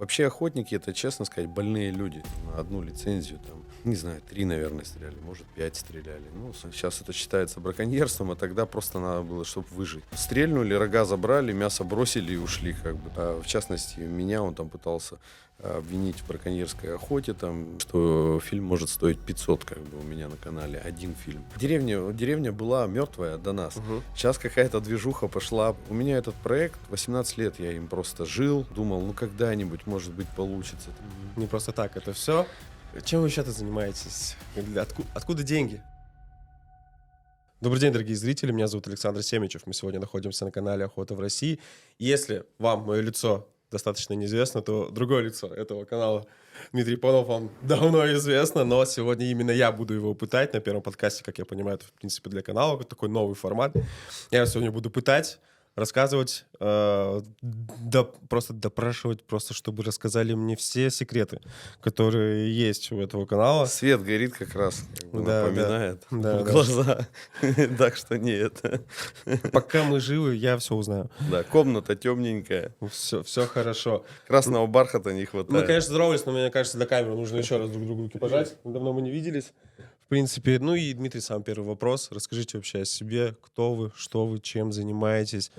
Вообще охотники, это, честно сказать, больные люди. На одну лицензию, там, не знаю, 3, наверное, стреляли, может, 5 стреляли. Ну, сейчас это считается браконьерством, а тогда просто надо было, чтобы выжить. Стрельнули, рога забрали, мясо бросили и ушли, как бы. В частности, меня он там пытался обвинить в браконьерской охоте, там, что фильм может стоить 500, как бы, у меня на канале, один фильм. Деревня была мертвая до нас. Сейчас какая-то движуха пошла. У меня этот проект, 18 лет я им просто жил, думал, ну когда-нибудь, может быть, получится. Не просто так это все. Чем вы сейчас занимаетесь? Откуда деньги? Добрый день, дорогие зрители. Меня зовут Александр Семичев. Мы сегодня находимся на канале «Охота в России». Если вам мое лицо достаточно неизвестно, то другое лицо этого канала, Дмитрий Панов, вам давно известно, но сегодня именно я буду его пытать на первом подкасте, как я понимаю, это, в принципе, для канала такой новый формат. Я его сегодня буду пытать, рассказывать, просто допрашивать, просто чтобы рассказали мне все секреты, которые есть у этого канала. Свет горит как раз, как бы Да, напоминает да, в глаза. Так что нет. Пока мы живы, я все узнаю. Да, комната темненькая. Все хорошо. Красного бархата не Мы, хватает. конечно, здоровались, но мне кажется, для камеры нужно еще раз друг другу руки пожать. Давно мы не виделись. В принципе, ну и, Дмитрий, сам первый вопрос. Расскажите вообще о себе, кто вы, что вы, чем занимаетесь.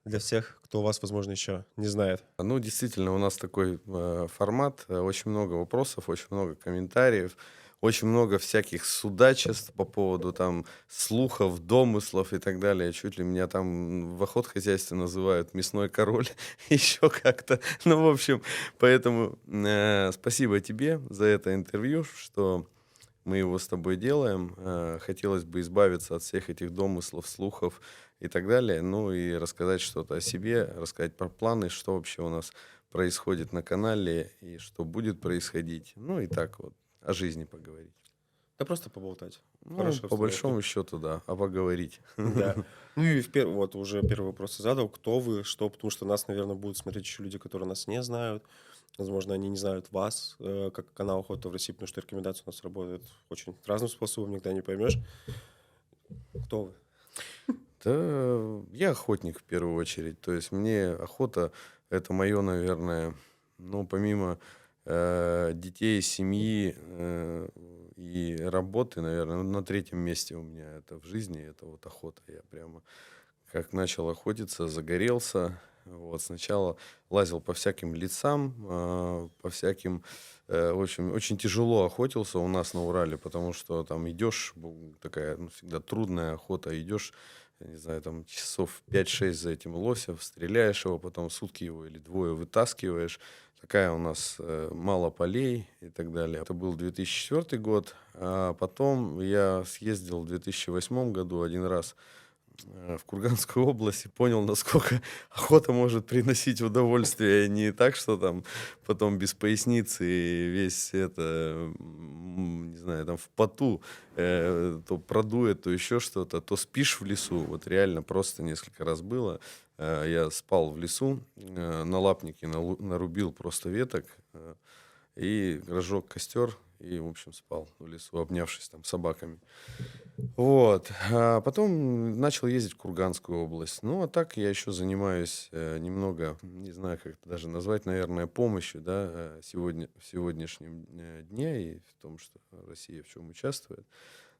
Для всех, кто вас, возможно, еще не знает. Ну, действительно, у нас такой формат. Очень много вопросов, очень много комментариев. Очень много всяких судачеств по поводу там слухов, домыслов и так далее. Чуть ли меня там в охотхозяйстве называют мясной король, еще как-то. Ну, в общем, поэтому спасибо тебе за это интервью, что мы его с тобой делаем. Хотелось бы избавиться от всех этих домыслов, слухов и так далее. Ну и рассказать что-то о себе, рассказать про планы, что вообще у нас происходит на канале и что будет происходить. Ну и так вот о жизни поговорить. Да просто поболтать. Ну, Хорошая по обстановка. большому счету, да, а поговорить. Да. Ну и вот уже первый вопрос я задал. Кто вы, что? Потому что нас, наверное, будут смотреть еще люди, которые нас не знают. Возможно, они не знают вас, как канал «Охота в России», потому что рекомендации у нас работают очень разным способом, никогда не поймешь. Кто вы? Да, я охотник в первую очередь. То есть мне охота это мое, наверное, ну, помимо детей, семьи и работы, наверное, на третьем месте у меня это в жизни, это вот охота. Я прямо как начал охотиться, загорелся. Вот, сначала лазил по всяким лесам, по всяким... в общем, очень тяжело охотился у нас на Урале, потому что там идешь, такая всегда трудная охота, идешь, я не знаю, там часов 5-6 за этим лосем, стреляешь его, потом сутки его или двое вытаскиваешь. Такая у нас мало полей и так далее. Это был 2004 год, а потом я съездил в 2008 году один раз в Курганскую область и понял, насколько охота может приносить удовольствие. Не так, что там потом без поясницы и весь это, не знаю, там в поту то продует, то еще что-то, то спишь в лесу. Вот реально просто несколько раз было. Я спал в лесу, на лапнике нарубил просто веток и разжег костер и, в общем, спал в лесу, обнявшись там с собаками. Вот. А потом начал ездить в Курганскую область. Ну, а так я еще занимаюсь немного, не знаю, как это даже назвать, наверное, помощью, да, в сегодняшнем дне и в том, что Россия в чем участвует.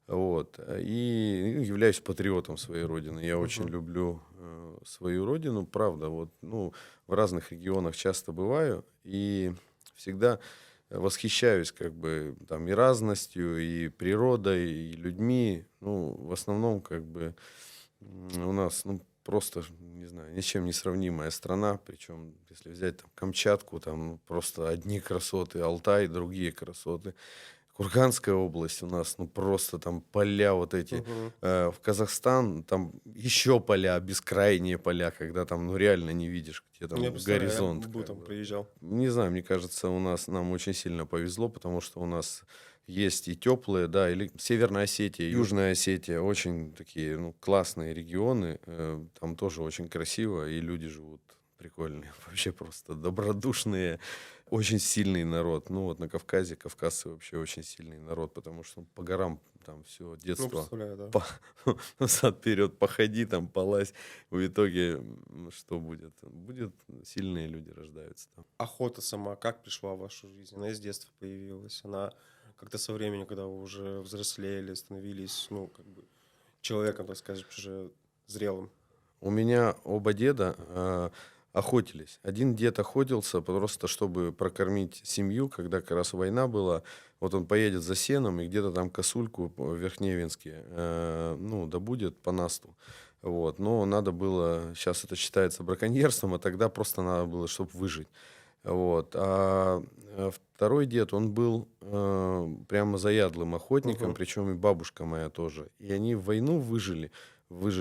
Вот. И являюсь патриотом своей родины. Я очень люблю свою родину, правда. Вот, ну, в разных регионах часто бываю и всегда восхищаюсь как бы там и разностью, и природой, и людьми. Ну, в основном как бы у нас, ну, просто, не знаю, ничем не сравнимая страна. Причем, если взять там Камчатку, там ну, просто одни красоты, Алтай, другие красоты. Курганская область у нас, ну, просто там поля вот эти. В Казахстан там еще поля, бескрайние поля, когда там, ну, реально не видишь, где там Я представляю, горизонт. я был там, приезжал. Не знаю, мне кажется, нам очень сильно повезло, потому что у нас есть и теплые, да, или Северная Осетия, Южная Осетия, очень такие, ну, классные регионы, там тоже очень красиво, и люди живут прикольные, вообще просто добродушные, очень сильный народ. Ну вот на Кавказе, кавказцы вообще очень сильный народ, потому что по горам там все Ну, детство представляю, да. по, назад вперед походи, там полазь. В итоге что будет? Будет сильные люди рождаются там. Охота сама как пришла в вашу жизнь? Она из детства появилась? Она как-то со временем, когда вы уже взрослели, становились, ну, как бы человеком, так сказать, уже зрелым? У меня оба деда охотились. Один дед охотился просто, чтобы прокормить семью, когда как раз война была. Вот он поедет за сеном и где-то там косульку в Верхневенске, ну, добудет по насту. Вот. Но надо было, сейчас это считается браконьерством, а тогда просто надо было, чтобы выжить. Вот. Второй дед, он был прямо заядлым охотником, Мгм. причем и бабушка моя тоже. И они в войну выжили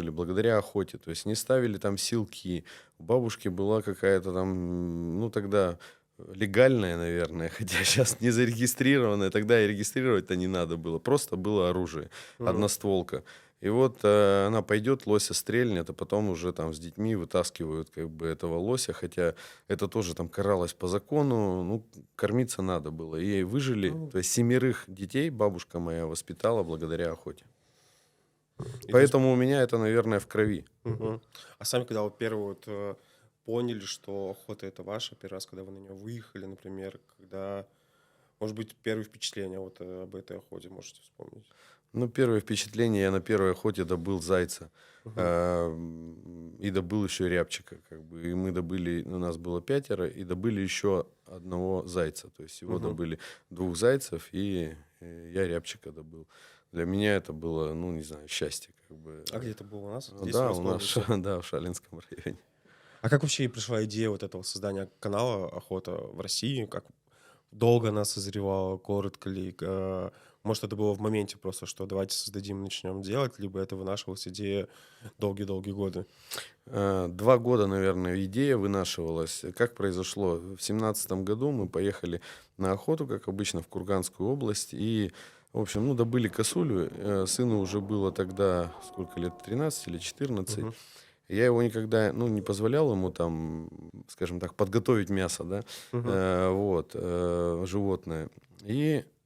благодаря охоте. То есть не ставили там силки. У бабушки была какая-то там, ну тогда легальная, наверное, хотя сейчас не зарегистрированная. Тогда и регистрировать-то не надо было. Просто было оружие, Мгм. одностволка. И вот она пойдет, лося стрельнет, а потом уже там с детьми вытаскивают как бы этого лося, хотя это тоже там каралось по закону, ну, кормиться надо было. И выжили, Ну, то есть 7 детей бабушка моя воспитала благодаря охоте. и то есть, Поэтому у меня это, наверное, в крови. мгм. А сами, когда вот первый вот поняли, что охота это ваша, первый раз, когда вы на нее выехали, например, когда, может быть, первые впечатления вот об этой охоте можете вспомнить? Ну, первое впечатление, я на первой охоте добыл зайца. Мгм. И добыл еще рябчика, как бы. И мы добыли, у нас было 5, и добыли еще одного зайца. То есть всего Мгм. добыли 2 зайцев, и я рябчика добыл. Для меня это было, ну, не знаю, счастье, как бы. А где это было у нас? Здесь, в Да, у Ростовской нас, области? да, в Шалинском районе. А как вообще и пришла идея вот этого создания канала «Охота в России»? Как долго она созревала, коротко ли? Может, это было в моменте просто, что давайте создадим, начнем делать, либо это вынашивалась идея долгие-долгие годы? 2 года, наверное, идея вынашивалась. Как произошло? В 17 году мы поехали на охоту, как обычно, в Курганскую область. И, в общем, ну, добыли косулю. Сыну уже было тогда, сколько лет, 13 или 14. Мгм. Я его никогда, ну, не позволял ему там, скажем так, подготовить мясо, да, Мгм. вот, животное.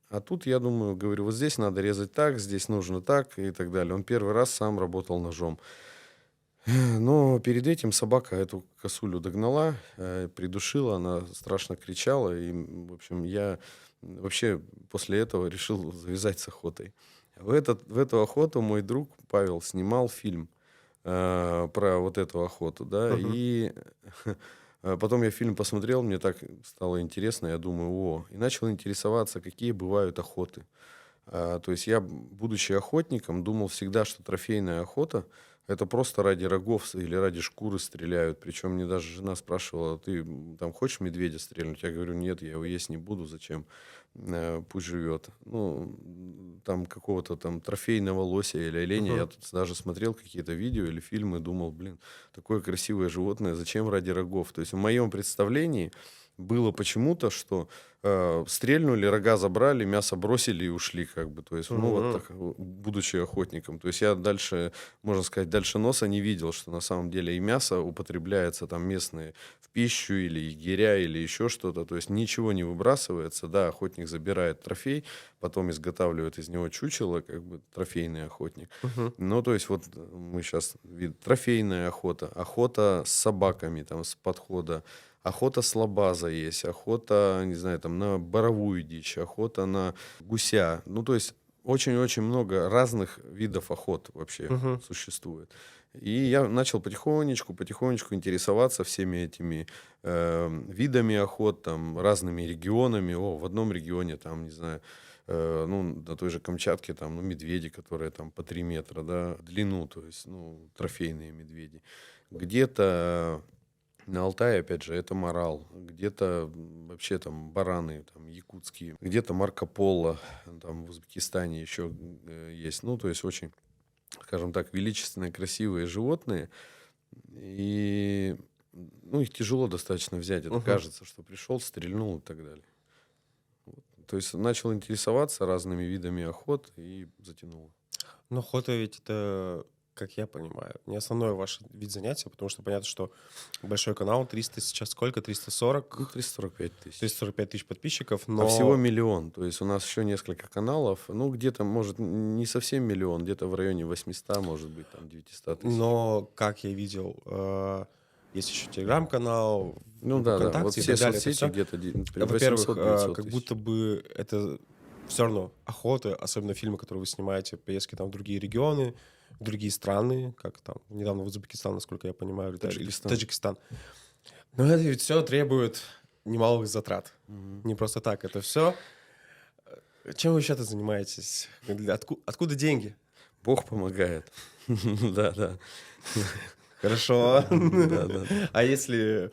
А тут я думаю, говорю, вот здесь надо резать так, здесь нужно так и так далее. Он первый раз сам работал ножом. Но перед этим собака эту косулю догнала, придушила, она страшно кричала. И, в общем, я вообще после этого решил завязать с охотой. В эту охоту мой друг Павел снимал фильм про вот эту охоту, да, Мгм. и потом я фильм посмотрел, мне так стало интересно, я думаю, и начал интересоваться, какие бывают охоты. То есть я, будучи охотником, думал всегда, что трофейная охота — это просто ради рогов или ради шкуры стреляют. Причем мне даже жена спрашивала: ты там хочешь медведя стрельнуть? Я говорю: нет, я его есть не буду, зачем? Пусть живет. Ну, там какого-то там трофейного лося или оленя. Я Мгм. тут даже смотрел какие-то видео или фильмы, думал, блин, такое красивое животное, зачем ради рогов? То есть в моем представлении было почему-то, что стрельнули, рога забрали, мясо бросили и ушли, как бы. То есть, ну, вот Мгм. так, будучи охотником. То есть я дальше, можно сказать, дальше носа не видел, что на самом деле и мясо употребляется там местные в пищу, или егеря, или еще что-то. То есть ничего не выбрасывается. Да, охотник забирает трофей, потом изготавливает из него чучело, как бы трофейный охотник. Мгм. Ну, то есть вот мы сейчас видим трофейная охота, охота с собаками, там, с подхода. Охота с лабаза есть, охота, не знаю, там, на боровую дичь, охота на гуся. Ну, то есть очень-очень много разных видов охот вообще Мгм. существует. И я начал потихонечку интересоваться всеми этими видами охот, там, разными регионами. В одном регионе, там, не знаю, ну, на той же Камчатке, там, ну, медведи, которые там по 3 метра, да, в длину, то есть, ну, трофейные медведи. Где-то на Алтае, опять же, это морал. Где-то вообще там бараны там, якутские. Где-то Марко Поло. Там в Узбекистане еще есть. Ну, то есть очень, скажем так, величественные, красивые животные. И ну, их тяжело достаточно взять. Это Мгм. кажется, что пришел, стрельнул и так далее. Вот. То есть начал интересоваться разными видами охот и затянуло. Но охота ведь это как я понимаю, не основной ваш вид занятия, потому что понятно, что большой канал, 300 сейчас сколько? Ну, 340? 345 тысяч. 345 тысяч подписчиков, А всего но... миллион. То есть у нас еще несколько каналов. Ну, где-то, может, не совсем миллион, где-то в районе 800, может быть, там 900 тысяч. Но, как я видел, есть еще телеграм-канал, Ну да, да. Вот ВКонтакте и все так далее. Это соцсети все, где-то во-первых, 800-900 как тысяч. будто бы это все равно охота, особенно фильмы, которые вы снимаете, поездки там в другие регионы, в другие страны, как там недавно в Узбекистан, насколько я понимаю, летали, или в Таджикистан. Таджикистан. Но это ведь все требует немалых затрат. Мгм. Не просто так это все. Чем вы сейчас занимаетесь? Откуда деньги? Бог помогает. Да, да. Хорошо. Да, да. А если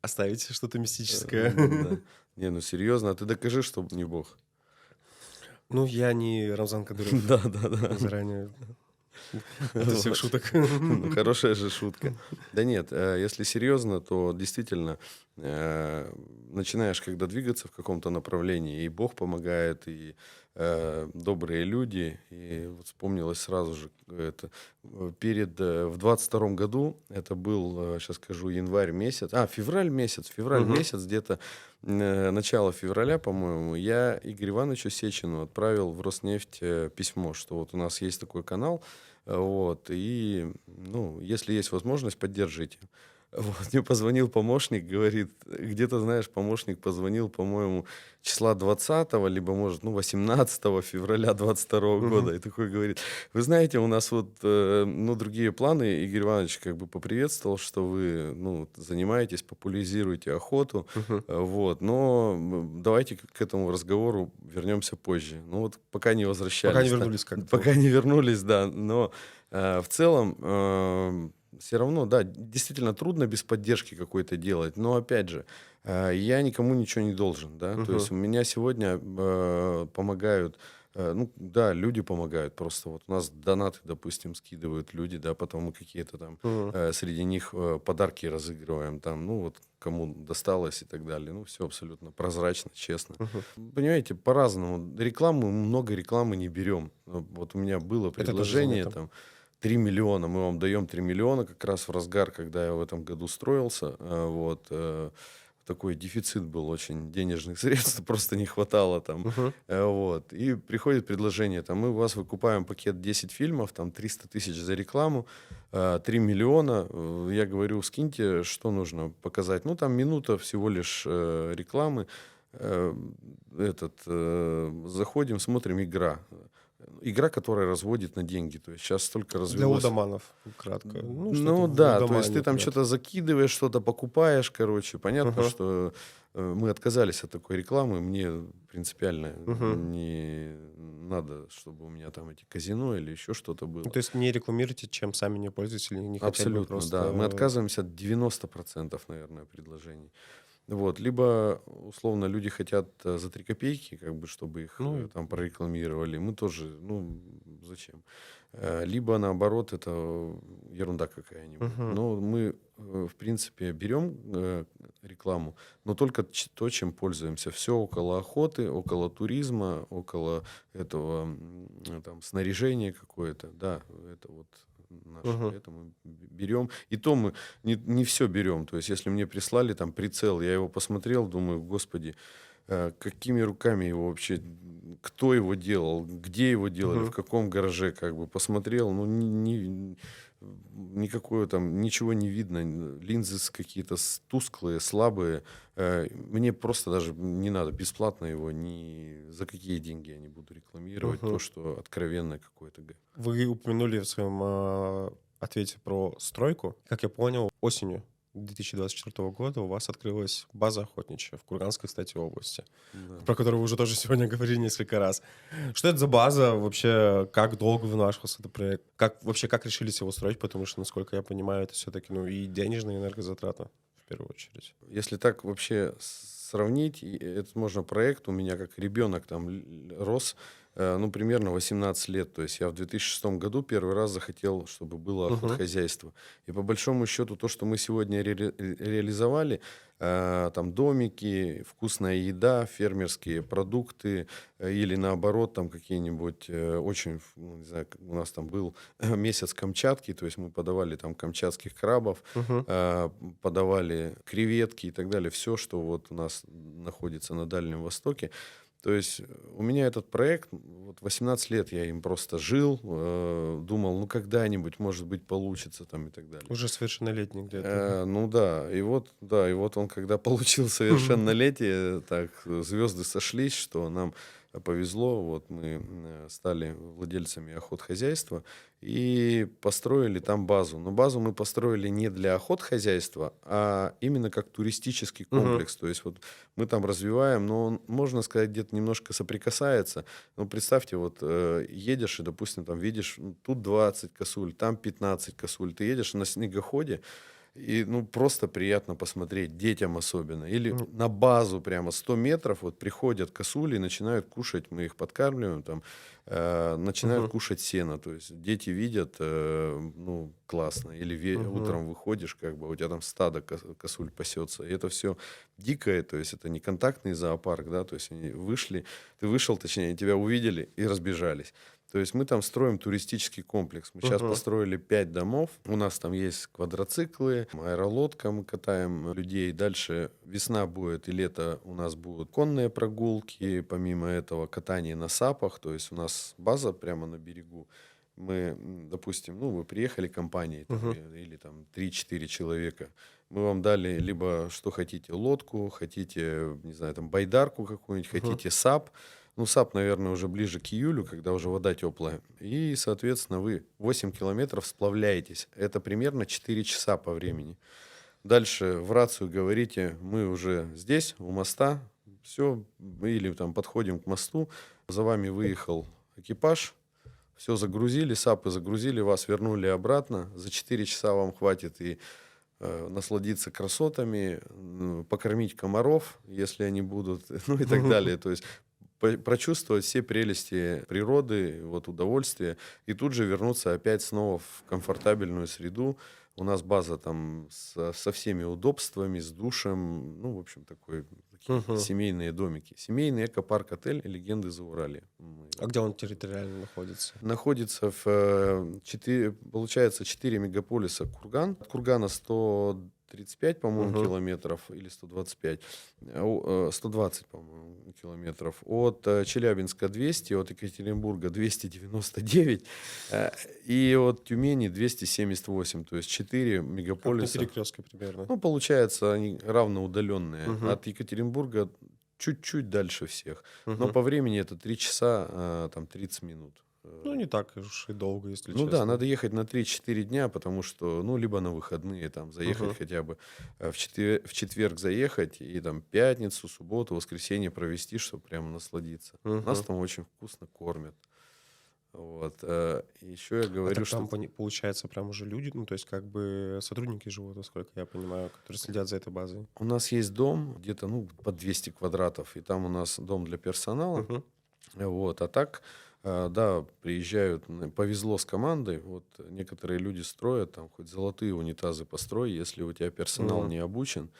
оставить что-то мистическое? Да. Не, ну серьезно, а ты докажи, что не Бог. Ну, я не Рамзан Кадыров. Да, да, да. Заранее. Это всех Вот. шуток. Ну, хорошая же шутка. Да нет, если серьезно, то действительно начинаешь, когда двигаться в каком-то направлении, и Бог помогает, и добрые люди. И вот вспомнилось сразу же это. В 22-м году, это был, сейчас скажу, январь месяц, февраль Мгм. месяц, где-то начало февраля, по-моему, я Игорю Ивановичу Сечину отправил в Роснефть письмо, что вот у нас есть такой канал, вот, и, ну, если есть возможность, поддержите. Вот, мне позвонил помощник, говорит, где-то, знаешь, помощник позвонил, по-моему, числа 20-го, либо, может, 18 февраля 22 года, Мгм. и такой говорит, вы знаете, у нас вот, другие планы, Игорь Иванович как бы поприветствовал, что вы, занимаетесь, популяризируете охоту, Мгм. вот, но давайте к этому разговору вернемся позже. Ну вот пока не возвращались. Пока не да. вернулись как-то. Пока не вернулись, да. Но в целом все равно, да, действительно трудно без поддержки какой-то делать. Но опять же, я никому ничего не должен, да. То есть Мгм. у меня сегодня помогают. Ну, да, люди помогают. Просто вот у нас донаты, допустим, скидывают люди, да, потом мы какие-то там Мгм. среди них подарки разыгрываем, там, ну, вот кому досталось и так далее. Ну, все абсолютно прозрачно, честно. Мгм. Понимаете, по-разному. Много рекламы не берем. Вот у меня было Это тоже предложение, заметно. там, 3 миллиона. Мы вам даем 3 миллиона как раз в разгар, когда я в этом году строился. Вот. Такой дефицит был очень денежных средств, просто не хватало там. Мгм. Вот. И приходит предложение, там, мы у вас выкупаем пакет 10 фильмов, там 300 тысяч за рекламу, 3 миллиона. Я говорю, скиньте, что нужно показать. Ну, там минута всего лишь рекламы. Э, Заходим, смотрим, игра. Игра, которая разводит на деньги. То есть сейчас столько Для развелось. лудоманов, кратко. Ну, что-то Ну в да, то есть лудомании, ты там понятно. что-то закидываешь, что-то покупаешь, короче. Понятно, Мгм. что мы отказались от такой рекламы. Мне принципиально Мгм. не надо, чтобы у меня там эти казино или еще что-то Ну, было. то есть не рекламируйте, чем сами не пользуетесь или не хотели бы Абсолютно, да. Мы просто... отказываемся от 90%, наверное, предложений. Вот. Либо, условно, люди хотят за 3 копейки, как бы, чтобы их Ну, там прорекламировали. Мы тоже, зачем? Либо, наоборот, это ерунда какая-нибудь. мгм. Но мы, в принципе, берем рекламу, но только то, чем пользуемся. Все около охоты, около туризма, около этого там, снаряжения какое-то. Да, это вот наше. Мгм. Это мы берем. И то мы не все берем. То есть, если мне прислали там прицел, я его посмотрел, думаю, господи, какими руками его вообще, кто его делал, где его делали, в Мгм. каком гараже, как бы посмотрел, ну никакое там, ничего не видно, линзы какие-то тусклые, слабые. Мне просто даже не надо бесплатно его, ни за какие деньги я не буду рекламировать то, Мгм. что откровенное какое-то. Вы упомянули в своем ответе про стройку. Как я понял, осенью 2024 года у вас открылась база охотничья в Курганской, кстати, области, Да. про которую вы уже тоже сегодня говорили несколько раз. Что это за база? Вообще, как долго вынашивался этот проект? Как решились его строить? Потому что, насколько я понимаю, это все-таки и денежная, и энергозатрата в первую очередь. Если так вообще сравнить, это можно проект у меня как ребенок там рос, примерно 18 лет. То есть я в 2006 году первый раз захотел, чтобы было Мгм. охотхозяйство. И по большому счету то, что мы сегодня реализовали, там домики, вкусная еда, фермерские продукты, или наоборот, там какие-нибудь очень, ну, не знаю, у нас там был месяц Камчатки, то есть мы подавали там камчатских крабов, Мгм. подавали креветки и так далее, все, что вот у нас находится на Дальнем Востоке. То есть у меня этот проект, вот 18 лет я им просто жил, думал, ну когда-нибудь, может быть, получится там и так далее. Уже совершеннолетний где-то. Ну да, и вот он, когда получил совершеннолетие, так звезды сошлись, что нам повезло, вот мы стали владельцами охотхозяйства и построили там базу. Но базу мы построили не для охотхозяйства, а именно как туристический Мгм. комплекс. То есть вот мы там развиваем, но он, можно сказать, где-то немножко соприкасается. Ну, представьте, вот едешь и, допустим, там видишь, тут 20 косуль, там 15 косуль. Ты едешь на снегоходе, и, ну, просто приятно посмотреть, детям особенно. Или М, на базу прямо 100 метров вот приходят косули и начинают кушать, мы их подкармливаем, там, начинают мгм. кушать сено. То есть дети видят, ну, классно. Или Мгм. утром выходишь, как бы у тебя там стадо косуль пасется. И это все дикое, то есть это не контактный зоопарк, да, то есть они вышли, ты вышел, точнее, тебя увидели и разбежались. То есть мы там строим туристический комплекс. Мы сейчас Мгм. построили 5 домов. У нас там есть квадроциклы, аэролодка, мы катаем людей. Дальше весна будет и лето у нас будут конные прогулки. Помимо этого катание на сапах. То есть у нас база прямо на берегу. Мы, допустим, ну, вы приехали компанией там, Мгм. или там 3-4 человека. Мы вам дали либо что хотите, лодку, хотите, не знаю, там байдарку какую-нибудь, Мгм. хотите сап. Ну, сап, наверное, уже ближе к июлю, когда уже вода теплая. И, соответственно, вы 8 километров сплавляетесь. Это примерно 4 часа по времени. Дальше в рацию говорите, мы уже здесь, у моста, все, или там подходим к мосту, за вами выехал экипаж, все загрузили, сапы загрузили, вас вернули обратно. За 4 часа вам хватит и насладиться красотами, покормить комаров, если они будут, ну и так далее. То есть прочувствовать все прелести природы, вот удовольствие, и тут же вернуться опять снова в комфортабельную среду. У нас база там со всеми удобствами, с душем, ну, в общем, такие Мгм. семейные домики. Семейный экопарк-отель «Легенды Зауралья». Мы А где он территориально находится? находится получается, 4 мегаполиса Курган. От Кургана 135, по-моему, Мгм. километров, или 125, 120, по-моему, километров. От Челябинска 200, от Екатеринбурга 299, э, и от Тюмени 278. То есть 4 Как на мегаполиса. перекрестке примерно. Ну, получается, они равноудаленные. Мгм. От Екатеринбурга чуть-чуть дальше всех. Но Мгм. по времени это 3 часа, там 30 минут. Ну, не так уж и долго, если Ну да, честно. надо ехать на 3-4 дня, потому что, ну, либо на выходные там заехать Мгм. хотя бы в четверг заехать и там пятницу, субботу, воскресенье провести, чтобы прямо насладиться. Нас Мгм. там очень вкусно кормят. Вот. Еще я А говорю, так что там, получается, прям уже люди, ну, то есть как бы сотрудники живут, насколько я понимаю, которые следят за этой базой. у нас есть дом где-то, ну, по 200 квадратов, и там у нас дом для персонала. Мгм. Вот. А так, да, приезжают, повезло с командой, вот некоторые люди строят, там, хоть золотые унитазы построй, если у тебя персонал Мгм. не обучен,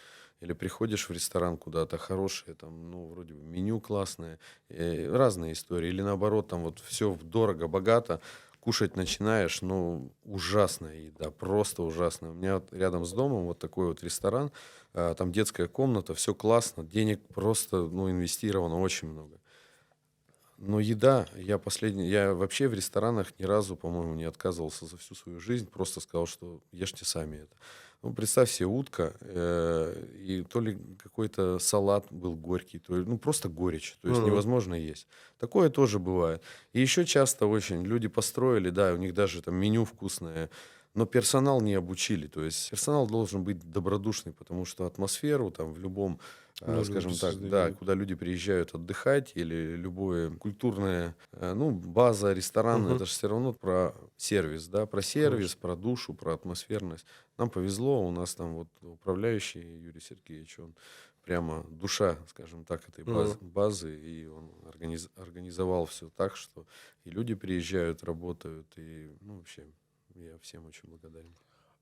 или приходишь в ресторан куда-то хорошее, там, ну, вроде бы меню классное, разные истории, или наоборот, там вот все дорого, богато, кушать начинаешь, ну, ужасная еда, просто ужасная. У меня вот рядом с домом вот такой вот ресторан, там детская комната, все классно, денег просто, ну, инвестировано очень много. Но еда, я вообще в ресторанах ни разу, по-моему, не отказывался за всю свою жизнь, просто сказал, что ешьте сами это. Ну, представь себе, утка, и то ли какой-то салат был горький, то ли, ну, просто горечь, то есть Мгм. невозможно есть. Такое тоже бывает. И еще часто очень люди построили, да, у них даже там меню вкусное, но персонал не обучили, то есть персонал должен быть добродушный, потому что атмосферу там в любом, Ну, люди скажем так, да, создают. куда люди приезжают отдыхать, или любое культурное, ну, база, ресторан, Мгм. это же все равно про сервис, да, про сервис, Конечно. про душу, про атмосферность. Нам повезло, у нас там вот управляющий Юрий Сергеевич, он прямо душа, скажем так, этой Мгм. базы, и он организовал все так, что и люди приезжают, работают, и, ну, вообще, я всем очень благодарен.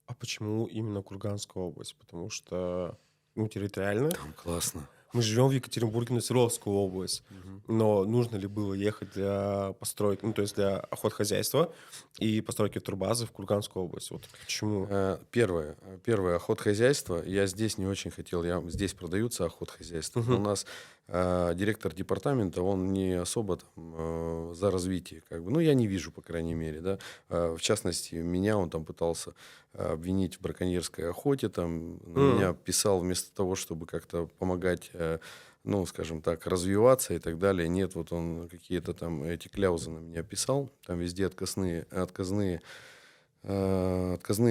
А почему именно Курганская область? Потому что... ну, территориально. Там классно. Мы живем в Екатеринбурге, на Свердловскую область. Мгм. Но нужно ли было ехать для постройки, ну, то есть для охотхозяйства и постройки турбазы в Курганскую область? Вот почему? Первое охотхозяйство. Я здесь не очень хотел. Здесь продаются охотхозяйства. Но у Мгм. нас директор департамента, он не особо там, за развитие. Как бы. Ну, я не вижу, по крайней мере. Да. В частности, меня он там пытался обвинить в браконьерской охоте. Там, на М. меня писал вместо того, чтобы как-то помогать, ну, скажем так, развиваться и так далее. Нет, вот он какие-то там эти кляузы на меня писал. Там везде отказные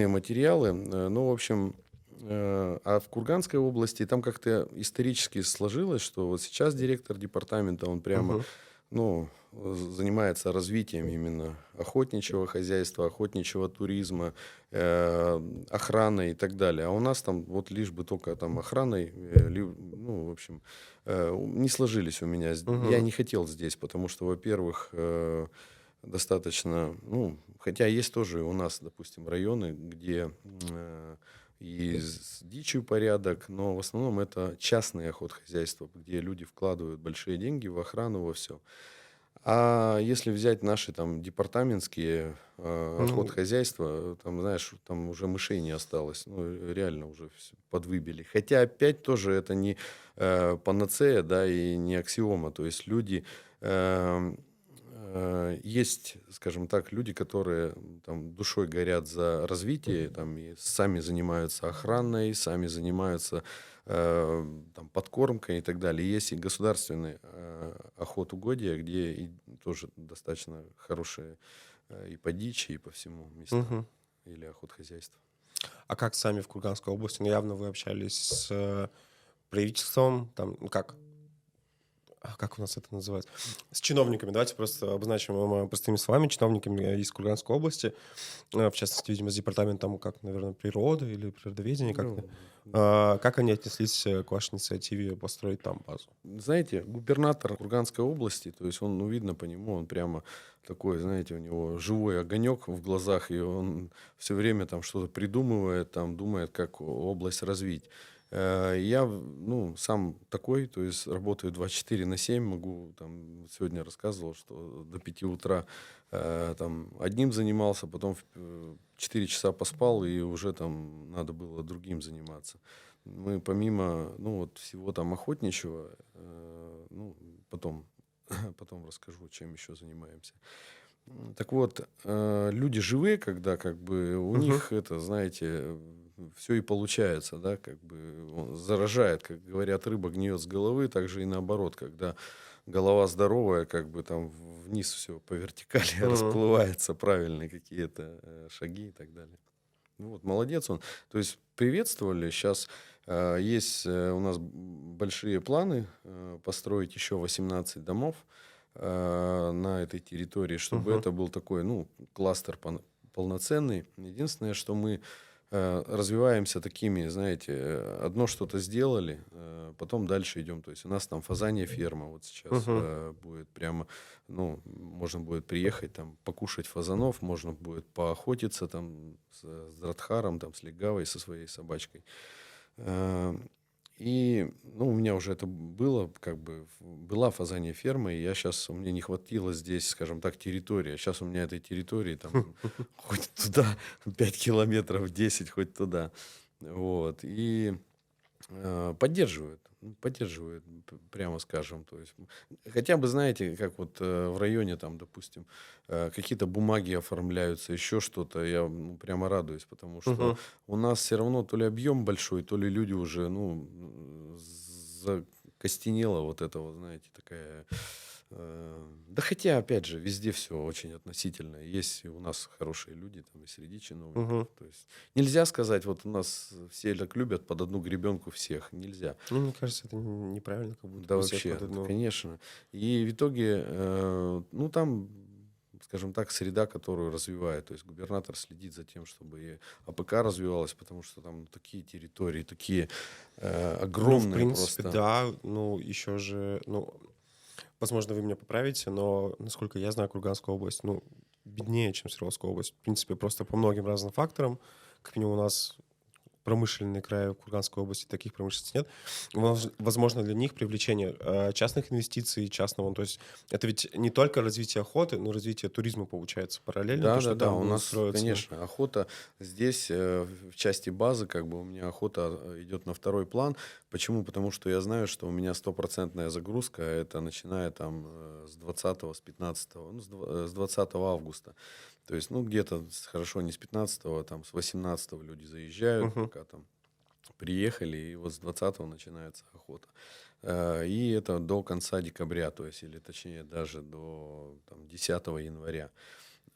материалы. Ну, в общем, а в Курганской области там как-то исторически сложилось, что вот сейчас директор департамента, он прямо, Мгм. ну, занимается развитием именно охотничьего хозяйства, охотничьего туризма, охраной и так далее. А у нас там вот лишь бы только там охраной, ну, в общем, не сложились у меня. Я Мгм. не хотел здесь, потому что, во-первых, достаточно, ну, хотя есть тоже у нас, допустим, районы, где и с дичью порядок, но в основном это частные охотхозяйства, где люди вкладывают большие деньги в охрану, во все. А если взять наши там департаментские Ну, охотхозяйства, там, знаешь, там уже мышей не осталось, ну, реально уже всё подвыбили. Хотя опять тоже это не панацея, да, и не аксиома. То есть люди, эм, есть, скажем так, люди, которые там душой горят за развитие, там и сами занимаются охраной, сами занимаются там, подкормкой и так далее. Есть и государственные охотугодия, где и тоже достаточно хорошие и по дичи, и по всему места. мгм. Или охотхозяйства. А как сами в Курганской области? Ну, явно вы общались с правительством, там, ну, как у нас это называется? С чиновниками. Давайте просто обозначим простыми словами. Чиновниками из Курганской области. В частности, видимо, с департаментом, как, наверное, природы или природоведения как-то. Ну, Как они отнеслись к вашей инициативе построить там базу? знаете, губернатор Курганской области, то есть он, ну, видно по нему, он прямо такой, знаете, у него живой огонек в глазах, и он все время там что-то придумывает, там думает, как область развить. Я, ну, сам такой, то есть работаю 24/7, могу, там, вот сегодня рассказывал, что до 5 утра там одним занимался, потом в 4 часа поспал, и уже там надо было другим заниматься. Мы помимо, ну, вот всего там охотничьего, ну, потом, потом расскажу, чем еще занимаемся. Так вот, люди живые, когда как бы у Мгм. них это, знаете, все и получается, да, как бы он заражает, как говорят, рыба гниет с головы, так же и наоборот, когда голова здоровая, как бы там вниз все по вертикали Мгм. расплывается, правильные какие-то шаги и так далее. Ну вот, молодец он. То есть приветствовали. Сейчас есть у нас большие планы построить еще 18 домов на этой территории, чтобы Мгм. это был такой, ну, кластер полноценный. Единственное, что мы развиваемся такими, знаете, одно что-то сделали, потом дальше идем. То есть у нас там фазанья ферма вот сейчас Мгм. будет прямо, ну, можно будет приехать там покушать фазанов, можно будет поохотиться там с Дратхаром, там с Легавой, со своей собачкой. Э, И, ну, у меня уже это было, как бы, была фазанья ферма, и у меня не хватило здесь, скажем так, территории. Сейчас у меня этой территории там хоть туда 5 километров, 10 хоть туда. Вот. И поддерживают. Поддерживают, прямо скажем. То есть, хотя бы, знаете, как вот в районе, там, допустим, какие-то бумаги оформляются, еще что-то, я ну, прямо радуюсь, потому что Мгм. у нас все равно то ли объем большой, то ли люди уже, ну, закостенело вот это вот, знаете, такая... Да хотя, опять же, везде все очень относительно. Есть и у нас хорошие люди, там, и среди чиновников. Мгм. То есть нельзя сказать, вот у нас все так любят под одну гребенку всех. Нельзя. Ну, мне кажется, это неправильно, как будто Да бы всех вообще, под одну. конечно. И в итоге, ну, там, скажем так, среда, которую развивает. То есть губернатор следит за тем, чтобы и АПК развивалась, потому что там такие территории, такие Ну, в огромные принципе, просто. да. Ну, еще же, ну, возможно, вы меня поправите, но, насколько я знаю, Курганская область, ну, беднее, чем Свердловская область. В принципе, просто по многим разным факторам. Как минимум, у нас промышленный край Курганской области, таких промышленностей нет. Возможно, для них привлечение частных инвестиций, частного, ну, то есть это ведь не только развитие охоты, но и развитие туризма получается параллельно, то, что Да-да-да, там у будут нас, строиться. конечно, охота здесь, в части базы, как бы у меня охота идет на второй план. Почему? Потому что я знаю, что у меня стопроцентная загрузка, это начиная там с 20 с 15, ну, с 20 августа. То есть, ну, где-то хорошо не с 15, там с 18 люди заезжают, Мгм. пока там приехали, и вот с 20 начинается охота. И это до конца декабря, то есть, или точнее даже до там, 10 января.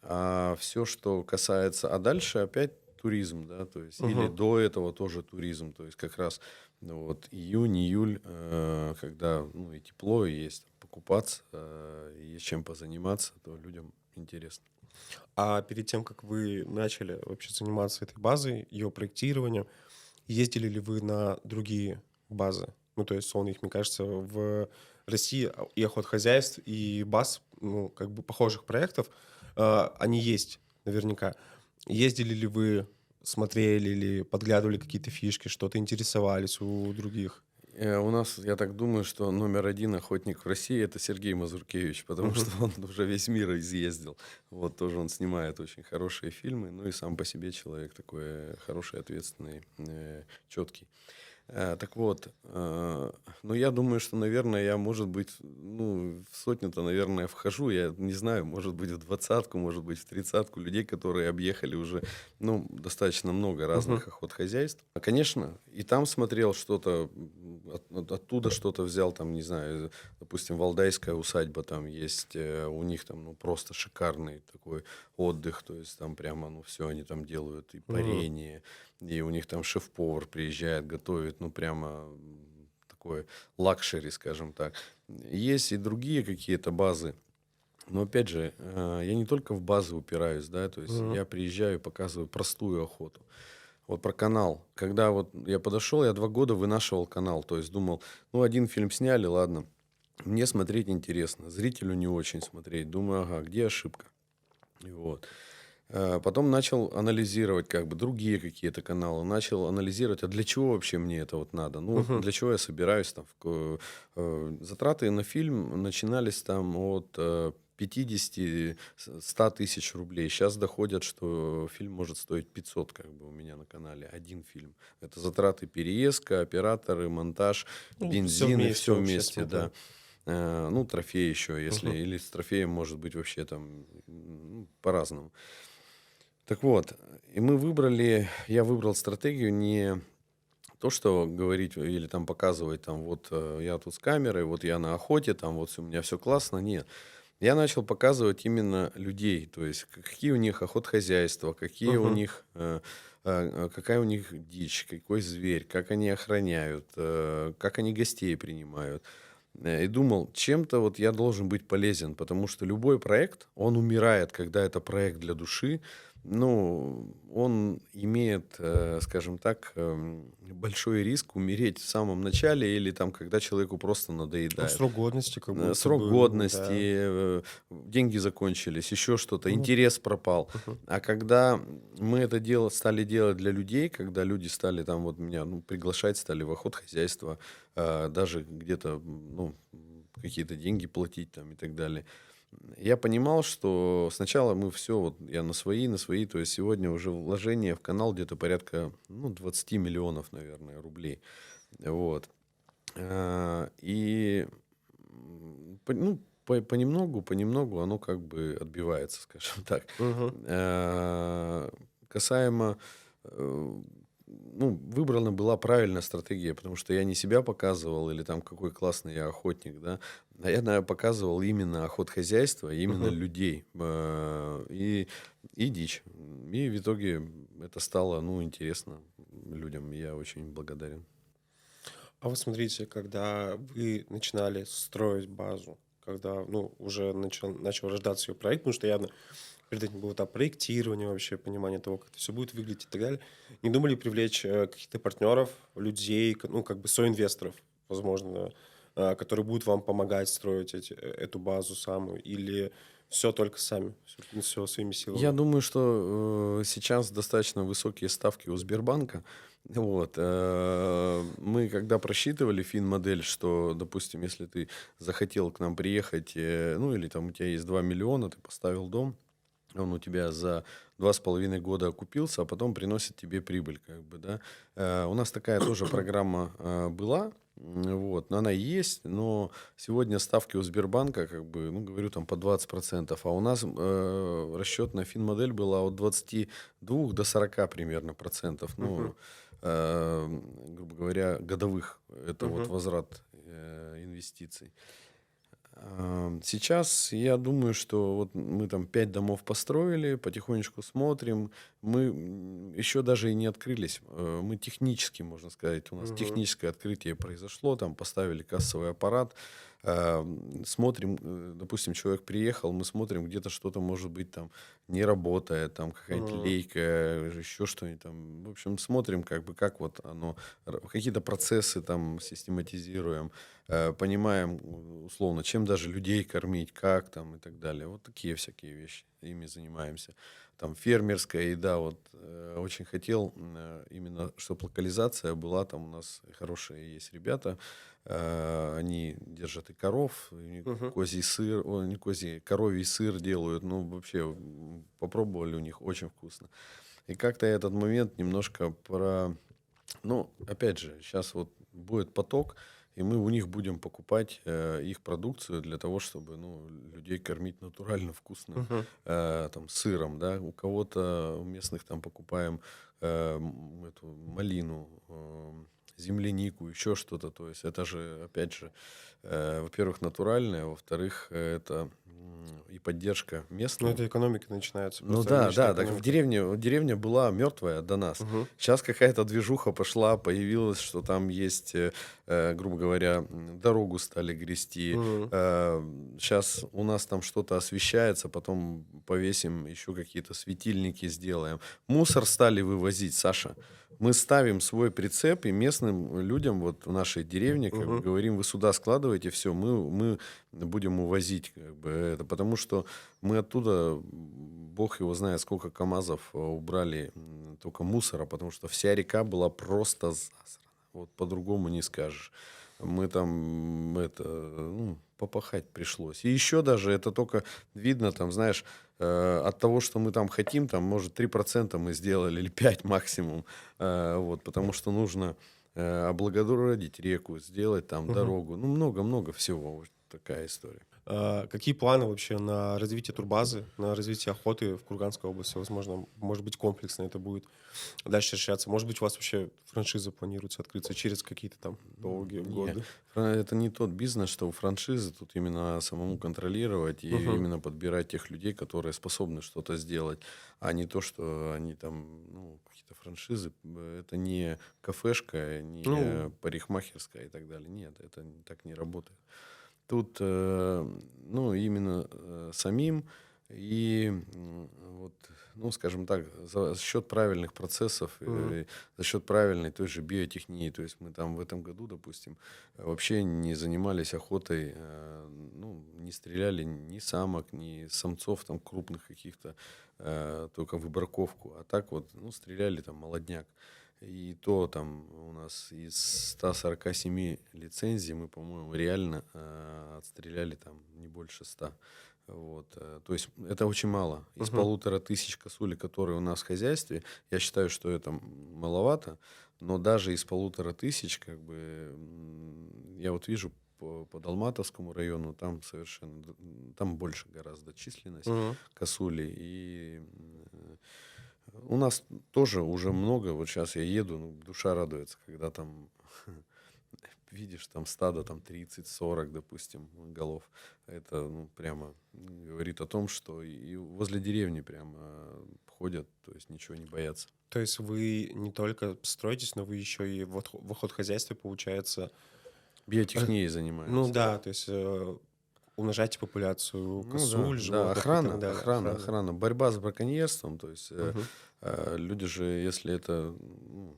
А все, что касается, а дальше опять туризм, да, то есть, или Мгм. до этого тоже туризм, то есть как раз ну, вот июнь, июль, когда ну, и тепло, и есть покупаться, и есть чем позаниматься, то людям интересно. А перед тем, как вы начали вообще заниматься этой базой, ее проектированием, ездили ли вы на другие базы? Ну, то есть, их, мне кажется, в России и охотхозяйств, и баз, ну, как бы похожих проектов, они есть наверняка. Ездили ли вы, смотрели ли, подглядывали какие-то фишки, что-то интересовались у других? У нас, я так думаю, что номер один охотник в России это Сергей Мазуркевич, потому Мгм. что он уже весь мир изъездил. Вот тоже он снимает очень хорошие фильмы, ну и сам по себе человек такой хороший, ответственный, четкий. Так вот, ну, я думаю, что, наверное, я, может быть, ну, в сотню-то, наверное, вхожу. Я не знаю, может быть, в двадцатку, может быть, в тридцатку людей, которые объехали уже, ну, достаточно много Мгм. разных охотхозяйств. Конечно, и там смотрел что-то, оттуда что-то взял, там, не знаю, допустим, Валдайская усадьба, там есть, у них там, ну, просто шикарный такой отдых, то есть там прямо, ну, все они там делают, и Мгм. парение, и у них там шеф-повар приезжает, готовит, ну, прямо такое лакшери, скажем так. Есть и другие какие-то базы, но, опять же, я не только в базы упираюсь, да, то есть Мгм. я приезжаю и показываю простую охоту. Вот про канал. Когда вот я подошел, я 2 года вынашивал канал, то есть думал, ну, один фильм сняли, ладно, мне смотреть интересно, зрителю не очень смотреть. Думаю, ага, где ошибка? И вот. Потом начал анализировать как бы другие какие-то каналы, начал анализировать, а для чего вообще мне это вот надо? Ну, вот Мгм. для чего я собираюсь там? Затраты на фильм начинались там от 50 100 тысяч рублей. Сейчас доходят, что фильм может стоить 500 как бы у меня на канале. Один фильм. Это затраты переездка, операторы, монтаж, Ну, все бензин и вместе все вообще вместе, да. смотрю. Ну, трофей еще, если, Мгм. или с трофеем может быть вообще там ну, по-разному. Так вот, и я выбрал стратегию не то, что говорить или там показывать, там, вот я тут с камерой, вот я на охоте, там, вот у меня все классно. Нет. Я начал показывать именно людей, то есть какие у них охотхозяйства, какие у Мгм. них, какая у них дичь, какой зверь, как они охраняют, как они гостей принимают. И думал, чем-то вот я должен быть полезен, потому что любой проект, он умирает, когда это проект для души. Ну, он имеет, скажем так, большой риск умереть в самом начале или там, когда человеку просто Ну, надоедает. срок годности как будто Срок бы, да. годности, деньги закончились, еще что-то, Ну, интерес пропал. мгм. А когда мы это дело стали делать для людей, когда люди стали там вот меня ну, приглашать, стали в охотхозяйство, даже где-то ну, какие-то деньги платить там и так далее. Я понимал, что сначала мы все, вот я на свои, то есть сегодня уже вложение в канал где-то порядка ну, 20 миллионов, наверное, рублей. Вот. И ну, понемногу оно как бы отбивается, скажем так. Мгм. Э, Касаемо, э, ну, выбрана была правильная стратегия, потому что я не себя показывал или там какой классный я охотник, да, а я, наверное, показывал именно охотхозяйство, именно Мгм. людей и дичь. И в итоге это стало, ну, интересно людям. Я очень благодарен. А вот смотрите, когда вы начинали строить базу, когда, ну, уже начал рождаться ее проект, потому что явно перед этим было там проектирование вообще, понимание того, как это все будет выглядеть и так далее. Не думали привлечь каких-то партнеров, людей, ну, как бы соинвесторов, возможно, которые будут вам помогать строить эту базу самую? Или все только сами, все своими Я силами. думаю, что сейчас достаточно высокие ставки у Сбербанка. Вот. Мы когда просчитывали финмодель, что, допустим, если ты захотел к нам приехать, ну или там у тебя есть 2 миллиона, ты поставил дом, он у тебя за 2,5 года окупился, а потом приносит тебе прибыль, как бы, да. У нас такая тоже программа была, вот, но она есть, но сегодня ставки у Сбербанка, как бы, ну, говорю, там по 20%, а у нас расчетная финмодель была от 22 до 40 примерно процентов, Мгм. ну, грубо говоря, годовых, это вот Мгм. возврат инвестиций. Сейчас я думаю, что вот мы там 5 домов построили, потихонечку смотрим. Мы еще даже и не открылись. Мы технически, можно сказать, у нас Мгм. техническое открытие произошло, там поставили кассовый аппарат. Смотрим, допустим, человек приехал, мы смотрим, где-то что-то может быть там не работает, там какая-нибудь Мгм. лейка, еще что-нибудь там. В общем, смотрим, как бы, как вот оно, какие-то процессы там систематизируем. Понимаем, условно, чем даже людей кормить, как там и так далее. Вот такие всякие вещи, ими занимаемся. Там фермерская еда, вот очень хотел именно, чтобы локализация была, там у нас хорошие есть ребята, они держат и коров, и Мгм. козий сыр, о, не козий, коровий сыр делают, ну вообще попробовали у них, очень вкусно. И как-то этот момент немножко ну, опять же, сейчас вот будет поток, и мы у них будем покупать их продукцию для того, чтобы, ну, людей кормить натурально вкусным Мгм. там сыром, да. У кого-то, у местных там покупаем эту малину, землянику, еще что-то. То есть это же, опять же, во-первых, натуральное, во-вторых, это и поддержка Ну, местным. это экономика начинается, Ну просто да, рыночная да, так в экономика. деревне, вот деревня была мертвая до нас. Мгм. Сейчас какая-то движуха пошла, появилась, что там есть, грубо говоря, дорогу стали грести. Мгм. Сейчас у нас там что-то освещается, потом повесим, еще какие-то светильники сделаем. Мусор стали вывозить, Саша. Мы ставим свой прицеп, и местным людям вот в нашей деревне как бы Мгм. говорим: вы сюда складываете все, мы будем увозить, как бы, это, потому что мы оттуда, бог его знает, сколько КАМАЗов убрали только мусора, потому что вся река была просто засрана. Вот по-другому не скажешь. Мы там это, ну, попахать пришлось. И еще даже это только видно, там, знаешь, от того, что мы там хотим, там, может, 3% мы сделали или 5 максимум. Вот, потому что нужно облагородить реку, сделать там Мгм. дорогу. Ну, много-много всего. Вот такая история. Какие планы вообще на развитие турбазы, на развитие охоты в Курганской области? Возможно, может быть, комплексно это будет дальше решаться. Может быть, у вас вообще франшиза планируется открыться через какие-то там долгие Не, годы. это не тот бизнес, что у франшизы. Тут именно самому контролировать и Мгм. именно подбирать тех людей, которые способны что-то сделать, а не то, что они там, ну, какие-то франшизы. Это не кафешка, не Ну, парикмахерская и так далее. Нет, это так не работает. Тут, ну, именно самим и вот, ну, скажем так, за счет правильных процессов, мгм. за счет правильной той же биотехнии. То есть мы там в этом году, допустим, вообще не занимались охотой, ну, не стреляли ни самок, ни самцов там крупных каких-то, только выбраковку. А так вот, ну, стреляли там молодняк. И то там у нас из 147 лицензий мы, по-моему, реально отстреляли там не больше 100. Вот. То есть это очень мало. Из Мгм. 1500 косуль, которые у нас в хозяйстве, я считаю, что это маловато. Но даже из 1500, как бы, я вот вижу по Далматовскому району, там совершенно, там больше гораздо численность Мгм. косулей. И у нас тоже уже много. Вот сейчас я еду, ну, душа радуется, когда там видишь там стадо там 30-40, допустим, голов. Это, ну, прямо говорит о том, что и возле деревни прямо ходят, то есть ничего не боятся. То есть вы не только строитесь, но вы еще и в охотхозяйстве, получается, э, Биотехнией ну занимаемся. да, то есть умножаете популяцию Ну да, косуль, да, животных и так далее. Охрана. охрана, борьба с браконьерством. То есть Мгм. люди же, если это, ну,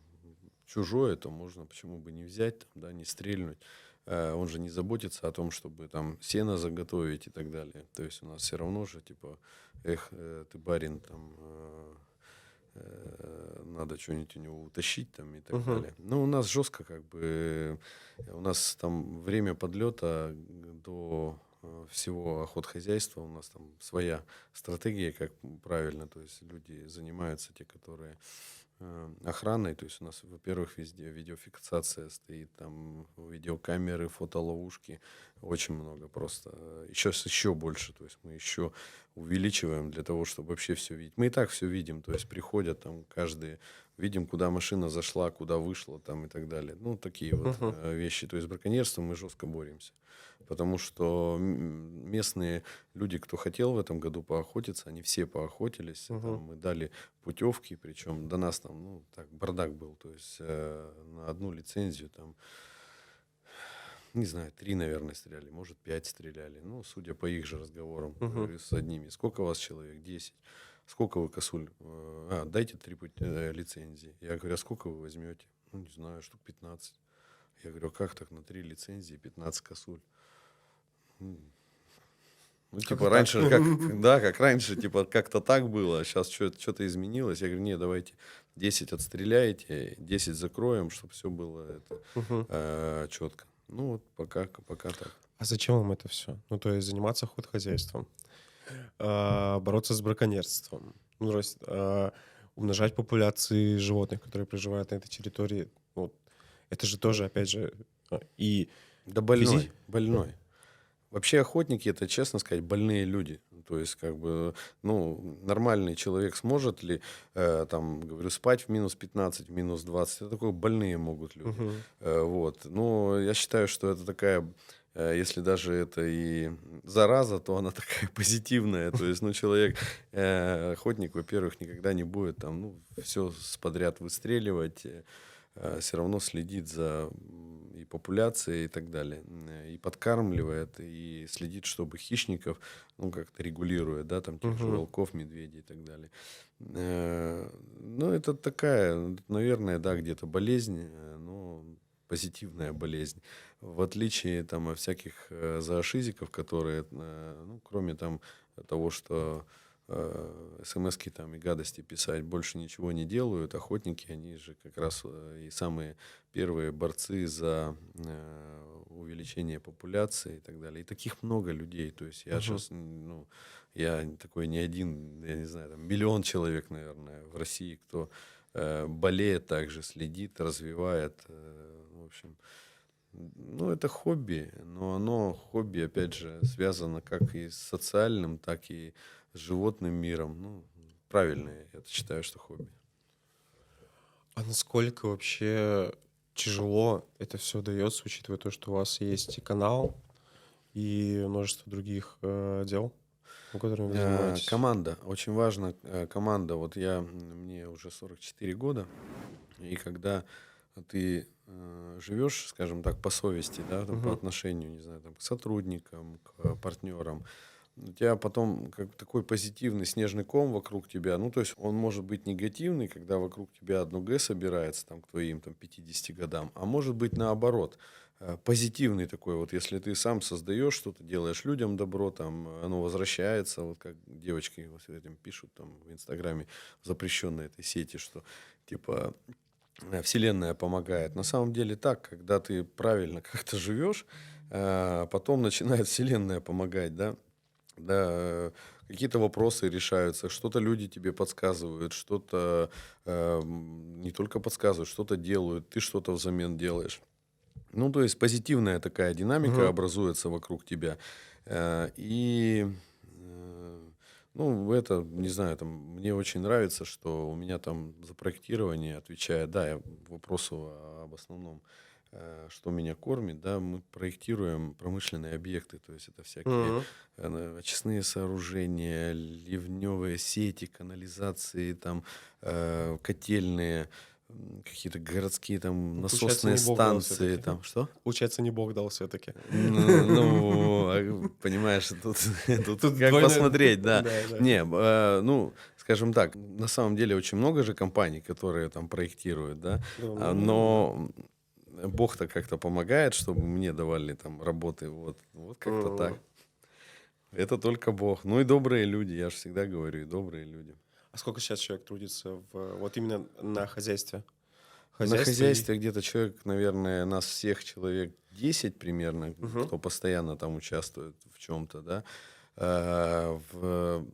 чужое, то можно почему бы не взять, там, да, не стрельнуть. он же не заботится о том, чтобы там сено заготовить и так далее. То есть у нас все равно же, типа, ты барин, там, надо что-нибудь у него утащить там и так Мгм. далее. Ну, у нас жестко как бы, у нас там время подлета до всего охотхозяйства, у нас там своя стратегия, как правильно, то есть люди занимаются, те, которые охраной, то есть у нас, во-первых, везде видеофиксация стоит, там видеокамеры, фотоловушки, очень много просто. Еще больше, то есть мы еще увеличиваем для того, чтобы вообще все видеть. Мы и так все видим, то есть приходят там каждый, видим, куда машина зашла, куда вышла там и так далее. Ну, такие вот Мгм. вещи. То есть с браконьерством мы жестко боремся. Потому что местные люди, кто хотел в этом году поохотиться, они все поохотились. Там Мгм. мы дали путевки, причем до нас там, ну, так, бардак был. То есть на одну лицензию там, не знаю, 3, наверное, стреляли, может, 5 стреляли. Ну, судя по их же разговорам, Мгм. говорю, с одними. Сколько у вас человек? 10. Сколько вы косуль? Дайте 3 лицензии. Я говорю, а сколько вы возьмете? Ну, не знаю, штук 15. Я говорю, а как так на 3 лицензии 15 косуль? М, Ну, Как типа, так? раньше же да, как раньше, типа, как-то так было, сейчас что-то изменилось. Я говорю, не, давайте 10 отстреляйте, 10 закроем, чтобы все было Мгм. четко. Ну, вот пока так. А зачем вам это все? Ну, то есть заниматься охотхозяйством, бороться с браконьерством, ну, то есть умножать популяции животных, которые проживают на этой территории. Вот. Это же тоже, опять же, и Да физи... больной. Вообще охотники, это, честно сказать, больные люди. То есть, как бы, ну, нормальный человек сможет ли, там, говорю, спать в минус 15, в минус 20? Это такое больные могут люди. Мгм. Вот. Но я считаю, что это такая, если даже это и зараза, то она такая позитивная. То есть, ну, человек, охотник, во-первых, никогда не будет там, ну, все подряд выстреливать, все равно следит за и популяцией и так далее, и подкармливает, и следит, чтобы хищников, ну, как-то регулирует, да, там тех же Мгм. волков, медведей и так далее. Ну, это такая, наверное, да, где-то болезнь, но позитивная болезнь. В отличие там от всяких зоошизиков, которые, ну, кроме там того, что смски там и гадости писать больше ничего не делают. Охотники, они же как раз и самые первые борцы за увеличение популяции и так далее. И таких много людей. То есть я Мгм. сейчас, ну, я такой не один, я не знаю, там 1 000 000 человек, наверное, в России, кто болеет также, следит, развивает. В общем, ну, это хобби, но оно, хобби, опять же, связано как и с социальным, так и с животным миром. Ну, правильно, я считаю, что хобби. А насколько вообще тяжело это все дается, учитывая то, что у вас есть и канал, и множество других дел, которыми вы занимаетесь? Команда, очень важна команда. Вот мне уже 44 года, и когда ты живешь, скажем так, по совести, да, там, по Мгм. отношению, не знаю, там, к сотрудникам, к партнерам, у тебя потом как такой позитивный снежный ком вокруг тебя. Ну, то есть он может быть негативный, когда вокруг тебя одно Г собирается там, к твоим там, 50 годам, а может быть наоборот. Позитивный такой, вот если ты сам создаешь что-то, делаешь людям добро, там оно возвращается, вот как девочки вот этим пишут там в Инстаграме, в запрещенной этой сети, что типа Вселенная помогает. На самом деле так, когда ты правильно как-то живешь, потом начинает Вселенная помогать, да, какие-то вопросы решаются, что-то люди тебе подсказывают, что-то не только подсказывают, что-то делают, ты что-то взамен делаешь. Ну, то есть позитивная такая динамика Мгм. образуется вокруг тебя. И, ну, это, не знаю, там, мне очень нравится, что у меня там за проектирование отвечает, да, я вопросу об основном, что меня кормит, да, мы проектируем промышленные объекты, то есть это всякие Мгм. очистные сооружения, ливневые сети, канализации, там, котельные, какие-то городские там Ну, получается, насосные не Бог дал станции, все-таки. там, что? Получается, не Бог дал все-таки. Ну, понимаешь, тут, тут Тут как двойной... посмотреть, да. Да, да. Не, ну, скажем так, на самом деле очень много же компаний, которые там проектируют, да, Ну, да. но Бог-то как-то помогает, чтобы мне давали там работы. Вот как-то так. Это только Бог. Ну и добрые люди, я же всегда говорю, и добрые люди. А сколько сейчас человек трудится вот именно на хозяйстве? На Хозяйство и... хозяйстве где-то человек, наверное, нас всех человек 10 примерно, Мгм. кто постоянно там участвует в чем-то, да. А, в-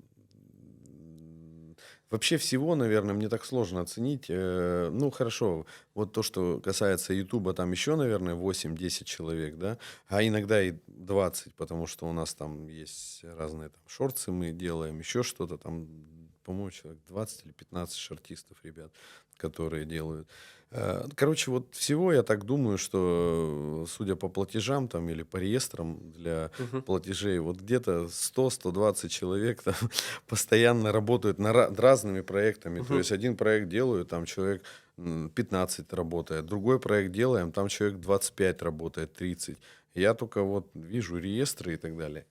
Вообще всего, наверное, мне так сложно оценить. Ну, хорошо, вот то, что касается Ютуба, там еще, наверное, 8-10 человек, да, а иногда и 20, потому что у нас там есть разные там шорты мы делаем, еще что-то там, по-моему, человек 20 или 15 шортистов, ребят, которые делают. Короче, вот всего я так думаю, что, судя по платежам там или по реестрам для Мгм. платежей, вот где-то 100-120 человек там постоянно работают над разными проектами. То Мгм. есть один проект делаю, там человек 15 работает, другой проект делаем, там человек 25 работает, 30. Я только вот вижу реестры и так далее.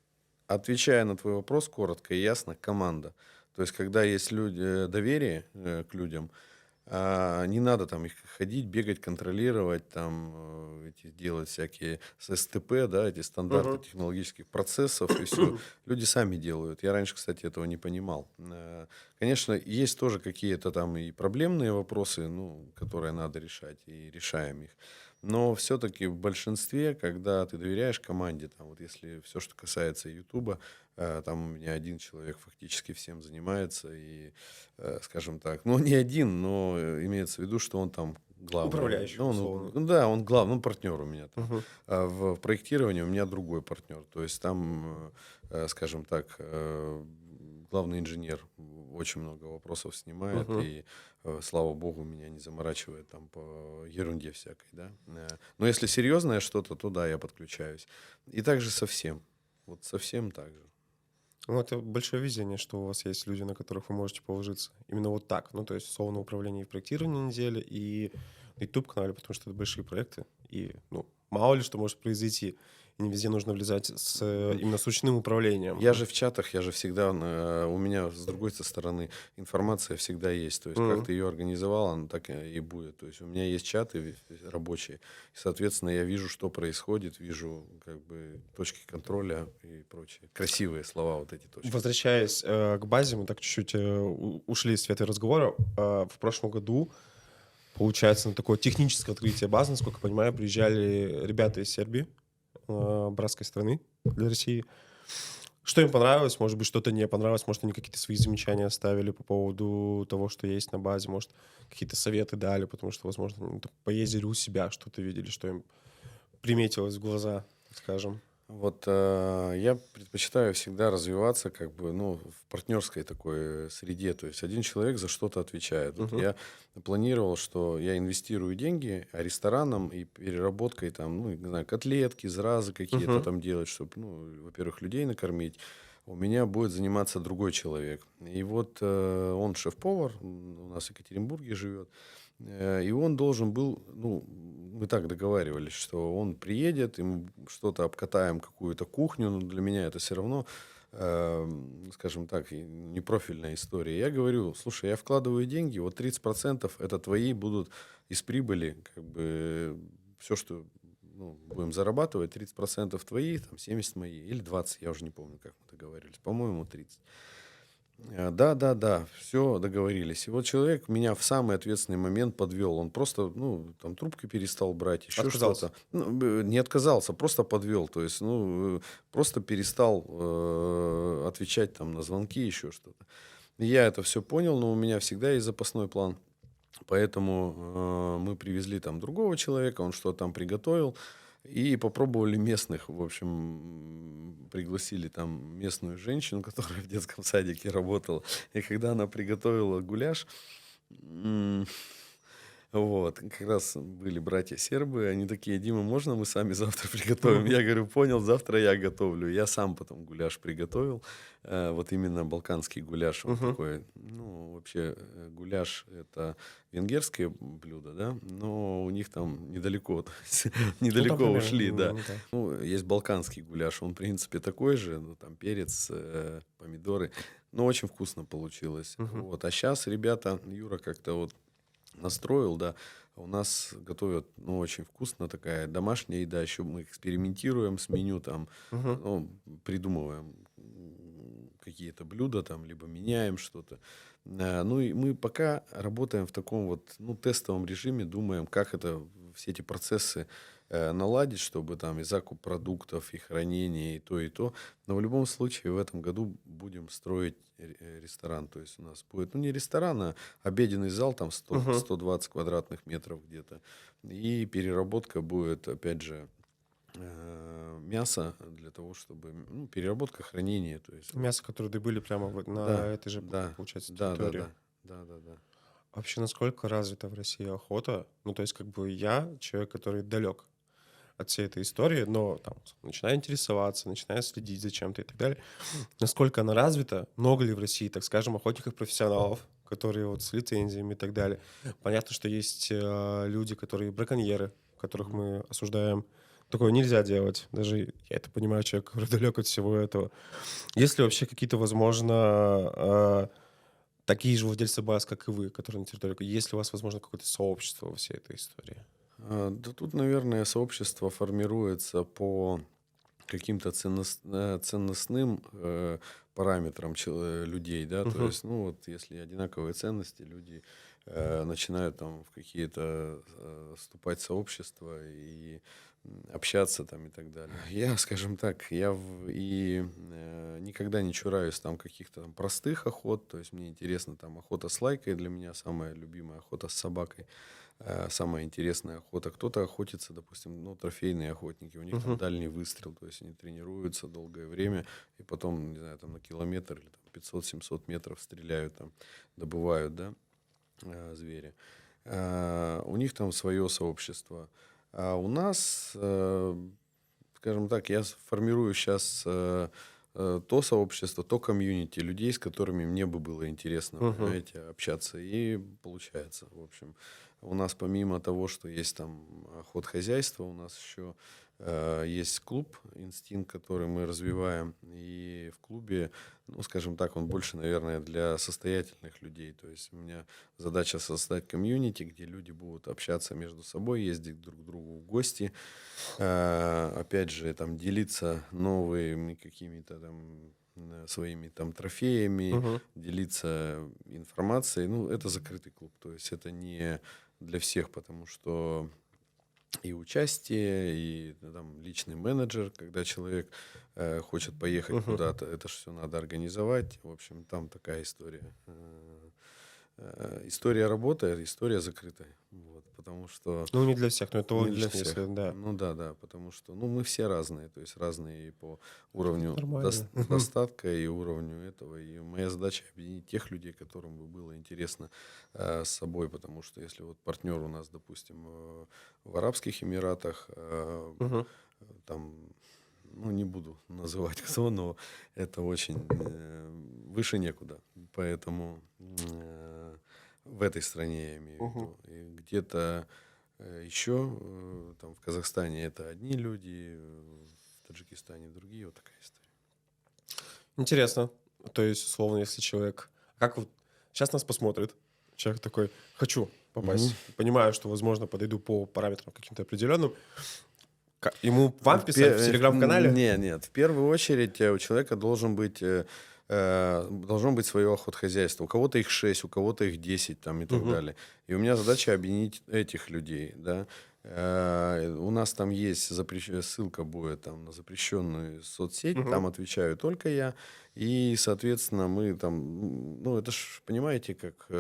Отвечая на твой вопрос коротко и ясно, команда. То есть, когда есть доверие к людям, не надо там их ходить, бегать, контролировать, там делать всякие СТП, да, эти стандарты Мгм. технологических процессов и все. Люди сами делают. Я раньше, кстати, этого не понимал. Конечно, есть тоже какие-то там и проблемные вопросы, ну, которые надо решать, и решаем их. Но все-таки в большинстве, когда ты доверяешь команде, там, вот если все, что касается Ютуба, там у меня один человек фактически всем занимается, и, скажем так, ну, не один, но имеется в виду, что он там главный. Управляющий, Ну, условно. ну да, он главный, ну, партнер у меня там. Мгм. А в проектировании у меня другой партнер. То есть там, скажем так, главный инженер очень много вопросов снимает, Мгм. и, слава богу, меня не заморачивает там по ерунде всякой, да. Но если серьезное что-то, то да, я подключаюсь. И также совсем. Вот совсем так же. Ну, это большое везение, что у вас есть люди, на которых вы можете положиться. Именно вот так. Ну, то есть, условно, управление и в проектировании недели, и на YouTube-канале, потому что это большие проекты. И, ну, мало ли что может произойти. И не везде нужно влезать именно с ручным управлением. Я же в чатах, я же всегда, у меня с другой стороны информация всегда есть. То есть как Мгм. ты ее организовал, она так и будет. То есть у меня есть чаты рабочие, и, соответственно, я вижу, что происходит, вижу как бы точки контроля и прочие. Красивые слова вот эти точки. Возвращаясь к базе, мы так чуть-чуть ушли с светой разговора. В прошлом году, получается, на такое техническое открытие базы, насколько я понимаю, приезжали ребята из Сербии, братской страны для России. Что им понравилось, может быть, что-то не понравилось, может, они какие-то свои замечания оставили по поводу того, что есть на базе, может, какие-то советы дали, потому что, возможно, они там поездили у себя, что-то видели, что им приметилось в глаза, так скажем. Вот я предпочитаю всегда развиваться как бы, ну, в партнерской такой среде. То есть один человек за что-то отвечает. Вот Мгм. я планировал, что я инвестирую деньги, а ресторанам и переработкой там, ну, не знаю, котлетки, зразы какие-то Мгм. там делать, чтобы, ну, во-первых, людей накормить. У меня будет заниматься другой человек. И вот он шеф-повар, у нас в Екатеринбурге живет. И он должен был, ну, мы так договаривались, что он приедет, и мы что-то обкатаем, какую-то кухню, но для меня это все равно, скажем так, и не профильная история. Я говорю, слушай, я вкладываю деньги, вот 30% это твои будут из прибыли, как бы все, что, ну, будем зарабатывать, 30% твои, там 70 мои, или 20, я уже не помню, как мы договорились, по-моему, 30. Да, да, да, все договорились. И вот человек меня в самый ответственный момент подвел. Он просто, ну, там трубки перестал брать, еще Отказался. что-то. Ну, не отказался, просто подвел. То есть, ну, просто перестал отвечать там на звонки, еще что-то. Я это все понял, но у меня всегда есть запасной план. Поэтому мы привезли там другого человека, он что-то там приготовил. И попробовали местных, в общем, пригласили там местную женщину, которая в детском садике работала. И когда она приготовила гуляш, м, вот, как раз были братья сербы, они такие, Дима, можно мы сами завтра приготовим? Я говорю, понял, завтра я готовлю. Я сам потом гуляш приготовил, вот именно балканский гуляш, он Мгм. такой, ну, вообще гуляш это венгерское блюдо, да, но у них там недалеко, то есть Ну, там недалеко примерно, ушли, да. да. Ну, есть балканский гуляш, он, в принципе, такой же, ну, там перец, помидоры, но очень вкусно получилось. Мгм. Вот. А сейчас ребята, Юра как-то вот настроил, да. у нас готовят, ну, очень вкусно, такая домашняя еда, еще мы экспериментируем с меню, там, Мгм. ну, придумываем какие-то блюда, там, либо меняем что-то. Ну, и мы пока работаем в таком вот, ну, тестовом режиме, думаем, как это, все эти процессы наладить, чтобы там и закуп продуктов, и хранение, и то, и то. Но в любом случае в этом году будем строить ресторан. То есть у нас будет, ну, не ресторан, а обеденный зал, там 100, Мгм. 120 квадратных метров где-то. И переработка будет, опять же, мяса для того, чтобы, ну, переработка, хранение. То есть вот, Мясо, которое добыли прямо вот на да, этой же, да, получается, да, да, территории. да, да, да, да. Вообще, насколько развита в России охота? Ну, то есть, как бы я человек, который далек от всей этой истории, но там начинаю интересоваться, начинаю следить за чем-то и так далее. Насколько она развита? Много ли в России, так скажем, охотников-профессионалов, которые вот с лицензиями и так далее? Понятно, что есть люди, которые браконьеры, которых Мгм. мы осуждаем. Такое нельзя делать. Даже я это понимаю, человек, который далек от всего этого. Есть ли вообще какие-то, возможно, такие же владельцы баз, как и вы, которые на территории? Есть ли у вас, возможно, какое-то сообщество во всей этой истории? Да тут, наверное, сообщество формируется по каким-то ценностным параметрам людей, да, то Мгм. есть, ну, вот если одинаковые ценности, люди начинают там в какие-то вступать в сообщества и общаться там и так далее. Я, скажем так, никогда не чураюсь там каких-то там простых охот, то есть мне интересно там охота с лайкой, для меня самая любимая охота с собакой, самая интересная охота. Кто-то охотится, допустим, ну, трофейные охотники, у них там Мгм. дальний выстрел, то есть они тренируются долгое время, и потом, не знаю, там на километр или там 500-700 метров стреляют, там, добывают, да, звери. У них там свое сообщество. А у нас, скажем так, я формирую сейчас то сообщество, то комьюнити людей, с которыми мне бы было интересно, Мгм. понимаете, общаться. И получается, в общем, у нас помимо того, что есть там хозяйство, у нас еще есть клуб «Инстинкт», который мы развиваем. И в клубе, ну, скажем так, он больше, наверное, для состоятельных людей. То есть у меня задача создать комьюнити, где люди будут общаться между собой, ездить друг к другу в гости, опять же, там делиться новыми какими-то там своими там трофеями, Мгм. делиться информацией. Ну, это закрытый клуб, то есть это не для всех, потому что и участие, и там личный менеджер, когда человек хочет поехать Мгм. куда-то, это же все надо организовать. В общем, там такая история. История работает, история закрытая. Вот, потому что Ну, не для всех, но это не для логично, если всех. да. Ну да, да, потому что, ну, мы все разные, то есть разные и по уровню Нормально. Мгм. достатка и уровню этого. И моя задача объединить тех людей, которым бы было интересно с собой, потому что если вот партнер у нас, допустим, в Арабских Эмиратах, Мгм. там, ну, не буду называть кто, но это очень выше некуда. Поэтому в этой стране я имею в Мгм. виду. И где-то еще там в Казахстане это одни люди, в Таджикистане другие. Вот такая история. Интересно. То есть, условно, если человек... Как вот сейчас нас посмотрит, человек такой, хочу Мгм. попасть, понимаю, что, возможно, подойду по параметрам каким-то определенным. Ему вам писать в телеграм-канале? Нет. В первую очередь у человека должно быть свое охотхозяйство. У кого-то их 6, у кого-то их 10 там, и так Мгм. далее. И у меня задача объединить этих людей. Да? У нас там есть ссылка будет там, на запрещенную соцсеть, Мгм. там отвечаю только я. И, соответственно, мы там, ну, это ж, понимаете, как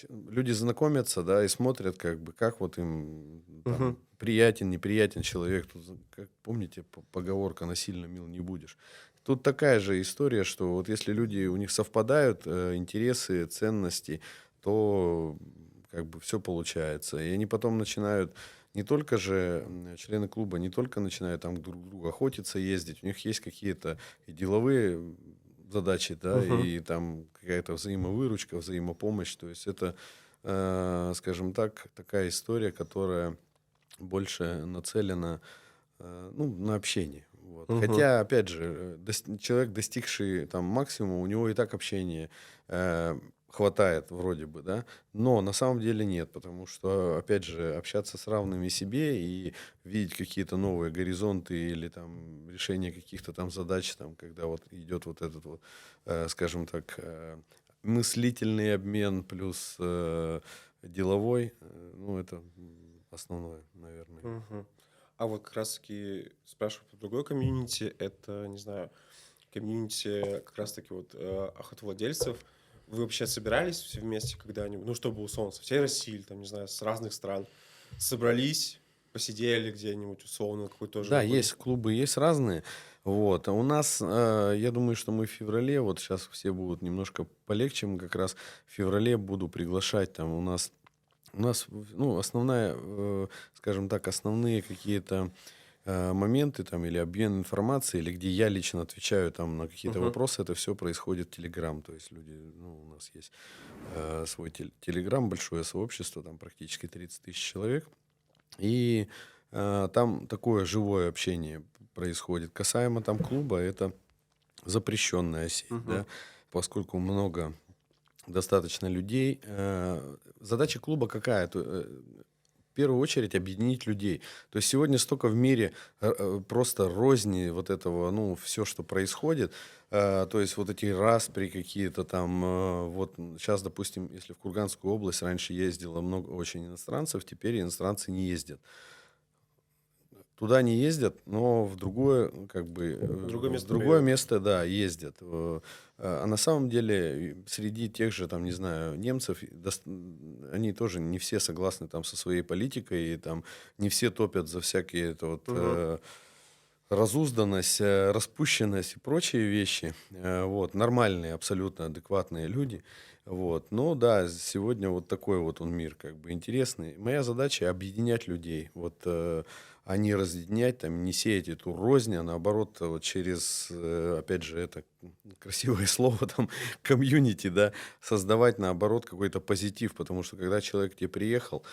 люди знакомятся, да, и смотрят, как бы, как вот им Мгм. там приятен, неприятен человек. Тут, как помните, поговорка «насильно мил не будешь». Тут такая же история, что вот если люди, у них совпадают интересы, ценности, то как бы все получается. И они потом начинают не только же члены клуба не только начинают там друг к другу охотиться, ездить, у них есть какие-то и деловые задачи, да, Мгм. и там какая-то взаимовыручка, взаимопомощь. То есть это, скажем так, такая история, которая больше нацелена ну, на общение. Вот. Мгм. Хотя, опять же, человек, достигший там максимума, у него и так общение хватает вроде бы, да, но на самом деле нет, потому что, опять же, общаться с равными себе и видеть какие-то новые горизонты или там решение каких-то там задач, там, когда вот идет вот этот вот, скажем так, мыслительный обмен плюс деловой, ну, это основное, наверное. Мгм. А вот как раз-таки спрашиваю про другой комьюнити, это, не знаю, комьюнити как раз-таки вот охотовладельцев. Вы вообще собирались все вместе когда-нибудь, ну, чтобы условно со всей России, или там, не знаю, с разных стран, собрались, посидели где-нибудь условно, какой-то тоже Да, выходит? есть клубы, есть разные. Вот. А у нас, я думаю, что мы в феврале, вот сейчас все будут немножко полегче, мы как раз в феврале буду приглашать, там у нас, ну, основная, скажем так, основные какие-то моменты там или обмен информацией, или где я лично отвечаю там на какие-то Мгм. вопросы, это все происходит в Телеграм. То есть люди, ну, у нас есть свой Телеграм, большое сообщество, там практически 30 тысяч человек. И там такое живое общение происходит. Касаемо там клуба, это запрещенная сеть, Мгм. да, поскольку много достаточно людей. Задача клуба какая? В первую очередь объединить людей. То есть сегодня столько в мире просто розни вот этого, ну, все, что происходит. То есть вот эти распри какие-то там. Вот сейчас, допустим, если в Курганскую область раньше ездило много очень иностранцев, теперь иностранцы не ездят. Туда не ездят, но в другое, как бы, Другое в место другое поедут. место, да, ездят. А на самом деле среди тех же, там, не знаю, немцев, они тоже не все согласны там со своей политикой, и там не все топят за всякие это вот Мгм. разузданность, распущенность и прочие вещи. Вот, нормальные, абсолютно адекватные люди. Вот. Но да, сегодня вот такой вот он мир, как бы интересный. Моя задача объединять людей. Вот, а не разъединять, там, не сеять эту рознь, а наоборот, вот через, опять же, это красивое слово, там, комьюнити, да, создавать, наоборот, какой-то позитив, потому что когда человек к тебе приехал,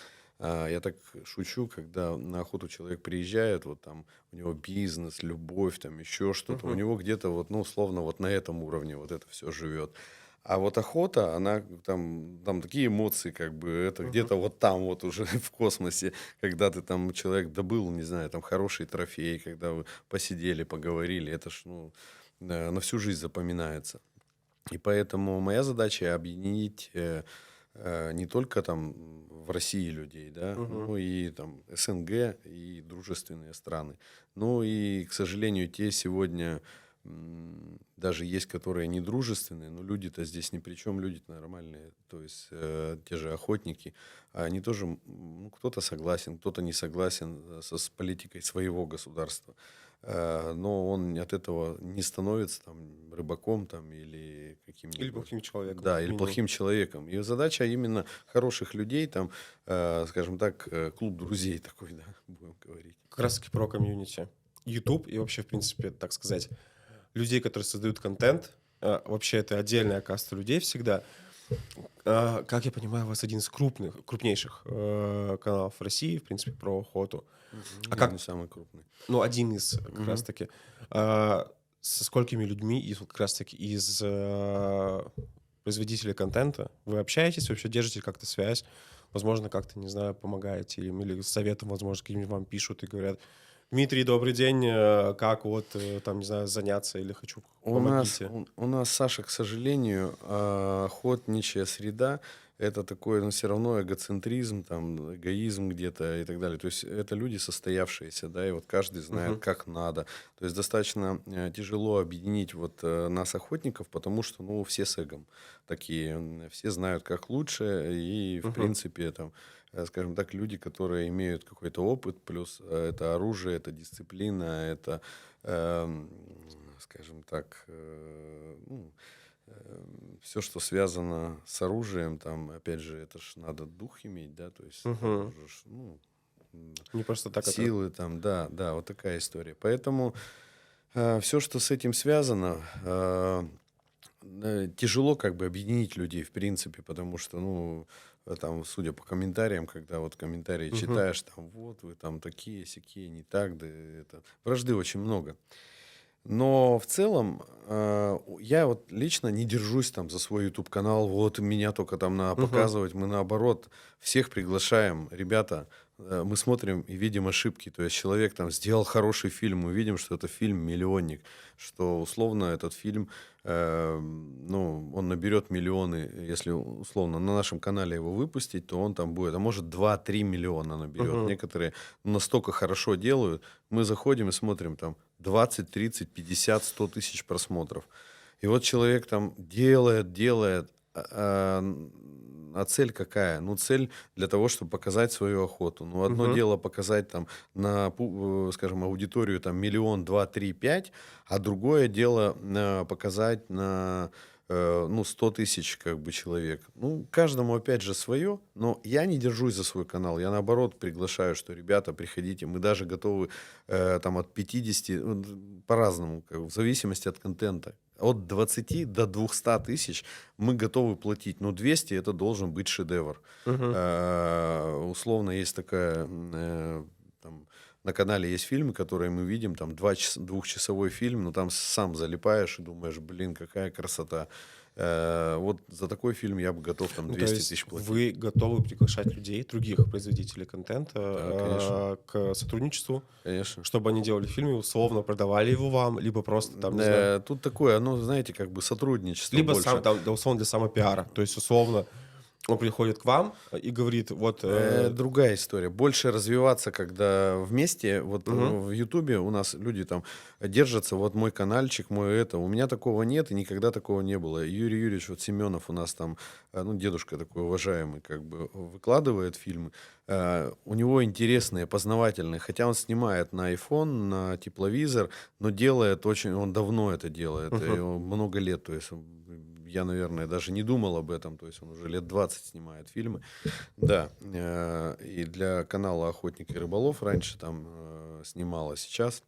я так шучу, когда на охоту человек приезжает, вот там у него бизнес, любовь, там еще что-то, у Мгм. него где-то вот, ну, условно, вот на этом уровне вот это все живет. А вот охота, она там такие эмоции, как бы, это Мгм. где-то вот там вот уже в космосе, когда ты там, человек добыл, не знаю, там хороший трофей, когда вы посидели, поговорили, это ж, ну, на всю жизнь запоминается. И поэтому моя задача объединить не только там в России людей, да, Мгм. но и там СНГ и дружественные страны. Ну и, к сожалению, те сегодня даже есть, которые недружественные, но люди-то здесь ни при чем, люди-то нормальные. То есть те же охотники, они тоже, ну, кто-то согласен, кто-то не согласен с политикой своего государства. Но он от этого не становится там рыбаком там или Или каким-нибудь, плохим человеком, да, как или минимум. плохим человеком. И задача именно хороших людей, там, скажем так, клуб друзей такой, да, будем говорить. Как раз-таки про комьюнити. YouTube и вообще, в принципе, так сказать, людей, которые создают контент. Вообще, это отдельная каста людей всегда. Как я понимаю, у вас один из крупнейших каналов в России, в принципе, про охоту. А Не, не как, самый крупный. ну, один из как Мгм. раз-таки. Со сколькими людьми из вот как раз-таки из производителей контента вы общаетесь, вообще держите как-то связь? Возможно, как-то, не знаю, помогаете им или советом, возможно, каким-нибудь вам пишут и говорят: Дмитрий, добрый день, как вот там, не знаю, заняться или хочу, У нас, помогите. у нас, Саша, к сожалению, охотничья среда — это такой, ну, все равно эгоцентризм, там, эгоизм где-то и так далее. То есть это люди состоявшиеся, да, и вот каждый знает, Мгм. как надо. То есть достаточно тяжело объединить вот нас, охотников, потому что, ну, все с эгом такие, все знают, как лучше, и, в Мгм. принципе, там, скажем так, люди, которые имеют какой-то опыт, плюс это оружие, это дисциплина, это эм, скажем так, ну, все, что связано с оружием, там, опять же, это ж надо дух иметь, да, то есть Мгм. же ну, Не просто так это. силы там, да, да, вот такая история. Поэтому все, что с этим связано, тяжело как бы объединить людей, в принципе, потому что, ну, там, судя по комментариям, когда вот комментарии Мгм. читаешь, там, вот, вы там такие, сякие, не так, да, это, вражды очень много. Но в целом я вот лично не держусь там за свой YouTube-канал, вот меня только там надо Мгм. показывать. Мы наоборот всех приглашаем. Ребята, мы смотрим и видим ошибки. То есть человек там сделал хороший фильм, мы видим, что это фильм-миллионник, что условно этот фильм, ну, он наберет миллионы, если условно на нашем канале его выпустить, то он там будет, а может 2-3 миллиона наберет. Мгм. Некоторые настолько хорошо делают, мы заходим и смотрим там 20, 30, 50, 100 тысяч просмотров. И вот человек там делает, а цель какая? Ну, цель для того, чтобы показать свою охоту. Ну, одно Мгм. дело показать там на, скажем, аудиторию там миллион, два, три, пять, а другое дело показать на, ну, 100 тысяч как бы человек. Ну, каждому опять же свое, но я не держусь за свой канал. Я наоборот приглашаю, что, ребята, приходите, мы даже готовы там от 50, по-разному, как бы, в зависимости от контента. От 20 до 200 тысяч мы готовы платить. Но 200 это должен быть шедевр. Мгм. Условно есть такая, там, на канале есть фильмы, которые мы видим, там двухчасовой фильм, но там сам залипаешь и думаешь, блин, какая красота. Вот за такой фильм я бы готов там Ну, то 200 тысяч есть платить. вы готовы приглашать людей, других производителей Да, конечно, контента, к сотрудничеству, конечно. чтобы они делали фильм и условно продавали его вам, либо просто там, не знаю, Тут такое, ну, знаете, как бы сотрудничество либо сам больше. там, да, условно для самопиара. То есть условно он приходит к вам и говорит, вот, Другая история. Больше развиваться, когда вместе. Вот мгм, в Ютубе у нас люди там держатся, вот мой каналчик, мой это. У меня такого нет и никогда такого не было. Юрий Юрьевич вот Семенов у нас там, ну, дедушка такой уважаемый, как бы выкладывает фильмы. У него интересные, познавательные. Хотя он снимает на iPhone, на тепловизор, но делает очень, он давно это делает, и мгм. он много лет. То есть я, наверное, даже не думал об этом. То есть он уже лет 20 снимает фильмы. Да, и для канала «Охотник и рыболов» раньше там снимала, сейчас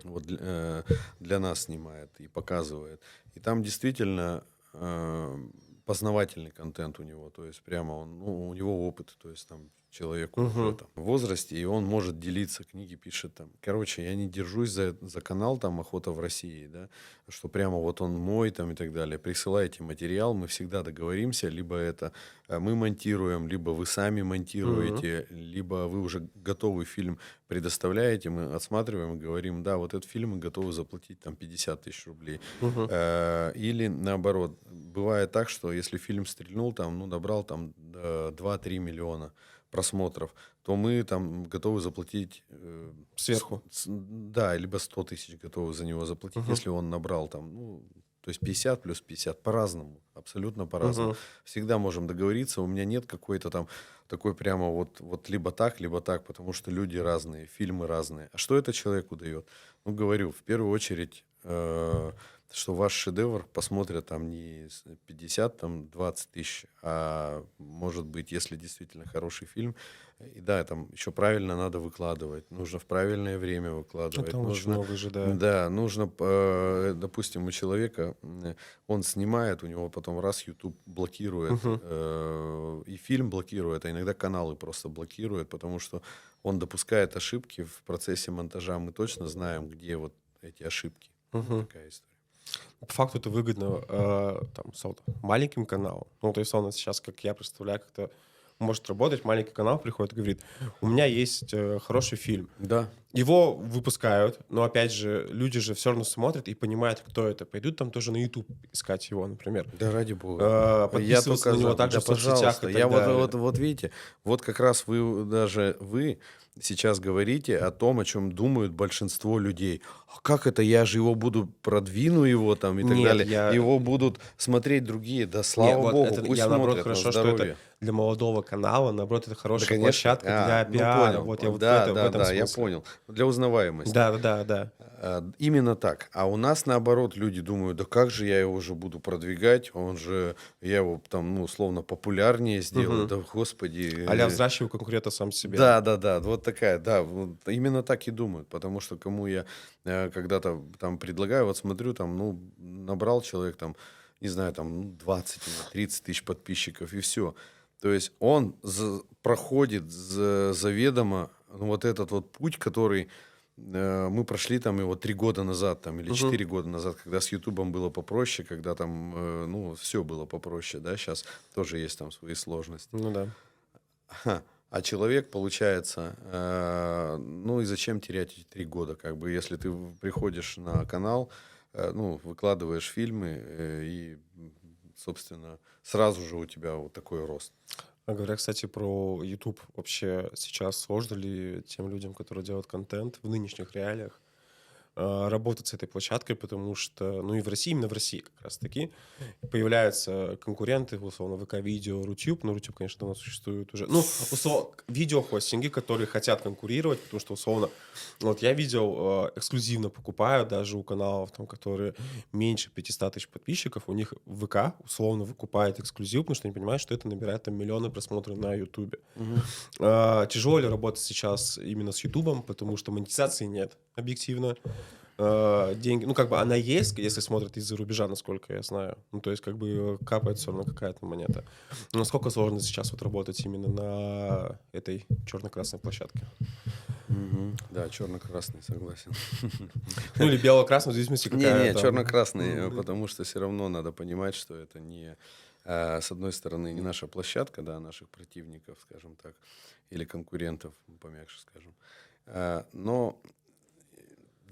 вот для нас снимает и показывает. И там действительно познавательный контент у него, то есть прямо он, ну, у него опыт, то есть там человеку уже Мгм. там в возрасте, и он может делиться, книги пишет там. Короче, я не держусь за канал там «Охота в России», да, что прямо вот он мой там и так далее. Присылайте материал, мы всегда договоримся, либо это мы монтируем, либо вы сами Мгм. монтируете, либо вы уже готовый фильм предоставляете, мы отсматриваем и говорим, да, вот этот фильм мы готовы заплатить там 50 тысяч рублей. Мгм. Или наоборот, бывает так, что если фильм стрельнул, там, ну, набрал там 2-3 миллиона просмотров, то мы там готовы заплатить, Сверху. да, либо 100 тысяч готовы за него заплатить, Мгм. если он набрал там, ну, то есть 50 плюс 50, по-разному, абсолютно по-разному. Мгм. Всегда можем договориться, у меня нет какой-то там такой прямо вот либо так, потому что люди разные, фильмы разные. А что это человеку дает? Ну, говорю, в первую очередь, что ваш шедевр посмотрят там не 50, там 20 тысяч, а может быть, если действительно хороший фильм, и да, там еще правильно надо выкладывать, нужно в правильное время Это выкладывать, очень нужно, много же, да. да, нужно, допустим, у человека, он снимает, у него потом раз YouTube блокирует, Мгм. и фильм блокирует, а иногда каналы просто блокирует, потому что он допускает ошибки в процессе монтажа, мы точно знаем, где вот эти ошибки. Ну, Мгм. такая история. По факту это выгодно там, маленьким каналам. Ну, то есть он сейчас, как я представляю, как это может работать. Маленький канал приходит и говорит, у меня есть хороший фильм. Да, Его выпускают, но, опять же, люди же все равно смотрят и понимают, кто это. Пойдут там тоже на YouTube искать его, например. да, ради бога. Я Подписываться только на него за. также Да, в соцсетях и пожалуйста. Я так далее. вот видите, вот как раз вы сейчас говорите о том, о чем думают большинство людей. А как это я же его буду, продвину его там и так Нет, далее. Его будут смотреть другие. Да, не, слава вот богу, это, пусть я наоборот смотрят на хорошо, что это здоровье. для молодого канала, наоборот, это Да, хорошая конечно. площадка для Ну пиара. понял. Вот я вот Да, в да, этом да, я смысле. понял. Для узнаваемости. Да, да, да. Именно так. А у нас наоборот люди думают, да как же я его уже буду продвигать, я его там, ну, условно, популярнее сделаю, Мгм. да господи. А-ля взращиваю конкурента сам себе. Да, да, да, вот такая, да, вот именно так и думают, потому что кому я когда-то там предлагаю, вот смотрю, там, ну, набрал человек там, не знаю, там, ну, 20 или 30 тысяч подписчиков, и все. То есть он проходит заведомо, ну, вот этот вот путь, который мы прошли там его 3 года назад там, или Мгм. 4 года назад, когда с Ютубом было попроще, когда там, ну, все было попроще, да, сейчас тоже есть там свои сложности. Ну да. А человек, получается, ну и зачем терять эти 3 года, как бы, если ты приходишь на канал, ну, выкладываешь фильмы, и, собственно, сразу же у тебя вот такой рост. А говоря, кстати, про YouTube, вообще сейчас сложно ли тем людям, которые делают контент в нынешних реалиях, работать с этой площадкой, потому что, ну и в России, именно в России как раз-таки, появляются конкуренты, условно, ВК-видео, Рутюб. Ну, Рутюб, конечно, давно существует уже. Ну, условно, видеохостинги, которые хотят конкурировать, потому что, условно, вот я видел, эксклюзивно покупают даже у каналов, там, которые меньше 500 тысяч подписчиков, у них ВК, условно, выкупает эксклюзив, потому что они понимают, что это набирает там миллионы просмотров на Ютубе. Мгм. Тяжело ли работать сейчас именно с Ютубом, потому что монетизации нет, объективно. Деньги, ну, как бы она есть, если смотрят из-за рубежа, насколько я знаю. Ну, то есть, как бы капает все равно какая-то монета. Но насколько сложно сейчас вот работать именно на этой черно-красной площадке? Мгм. Да, черно-красный, согласен. Ну, или бело-красный, в зависимости, какая Не-не, там. черно-красный, потому что все равно надо понимать, что это не, с одной стороны, не наша площадка, да, наших противников, скажем так, или конкурентов, помягче скажем. Но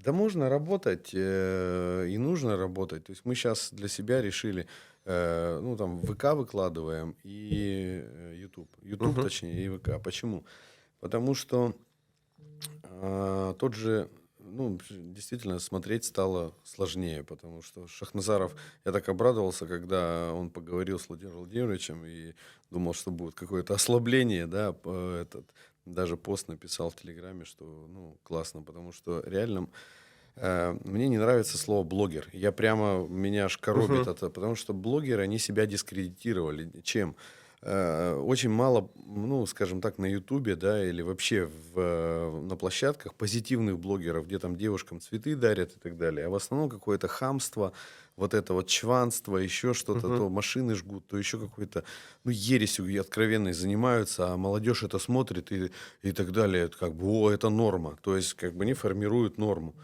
да можно работать, и нужно работать. То есть мы сейчас для себя решили, ну, там, ВК выкладываем и YouTube. YouTube, Мгм. точнее, и ВК. Почему? Потому что тот же, ну, действительно, смотреть стало сложнее, потому что Шахназаров, я так обрадовался, когда он поговорил с Владимиром Владимировичем и думал, что будет какое-то ослабление, да, даже пост написал в Телеграме, что, ну, классно, потому что реально мне не нравится слово блогер. Меня аж коробит Мгм. это, потому что блогеры, они себя дискредитировали. Чем? Очень мало, ну, скажем так, на Ютубе, да, или вообще на площадках позитивных блогеров, где там девушкам цветы дарят и так далее. А в основном какое-то хамство, вот это вот чванство, еще что-то, Мгм. то машины жгут, то еще какой-то, ну, ересью и откровенной занимаются, а молодежь это смотрит и так далее. Это как бы, о, это норма. То есть, как бы они формируют норму.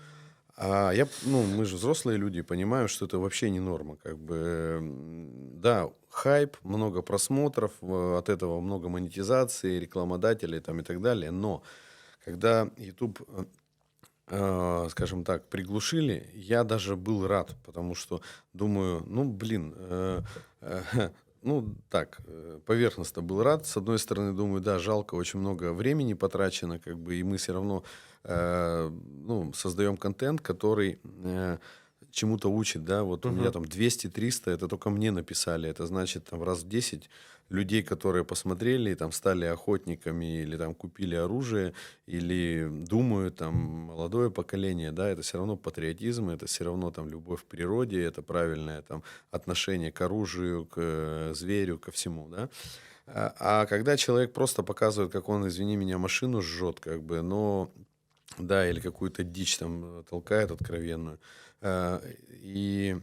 Ну, мы же взрослые люди, понимаем, что это вообще не норма. Как бы, да, хайп, много просмотров, от этого много монетизации, рекламодателей там и так далее. Но когда YouTube, скажем так, приглушили, я даже был рад, потому что думаю, ну, блин, э, ну, так, поверхностно был рад. С одной стороны, думаю, да, жалко, очень много времени потрачено, как бы, и мы все равно, ну, создаем контент, который чему-то учит, да, вот у меня Мгм. там 200-300, это только мне написали, это значит, там раз в 10 людей, которые посмотрели, там, стали охотниками или там купили оружие, или думают, там, молодое поколение, да, это все равно патриотизм, это все равно там любовь к природе, это правильное там отношение к оружию, к зверю, ко всему, да. А когда человек просто показывает, как он, извини меня, машину жжет, как бы, но, да, или какую-то дичь там толкает откровенную, а, и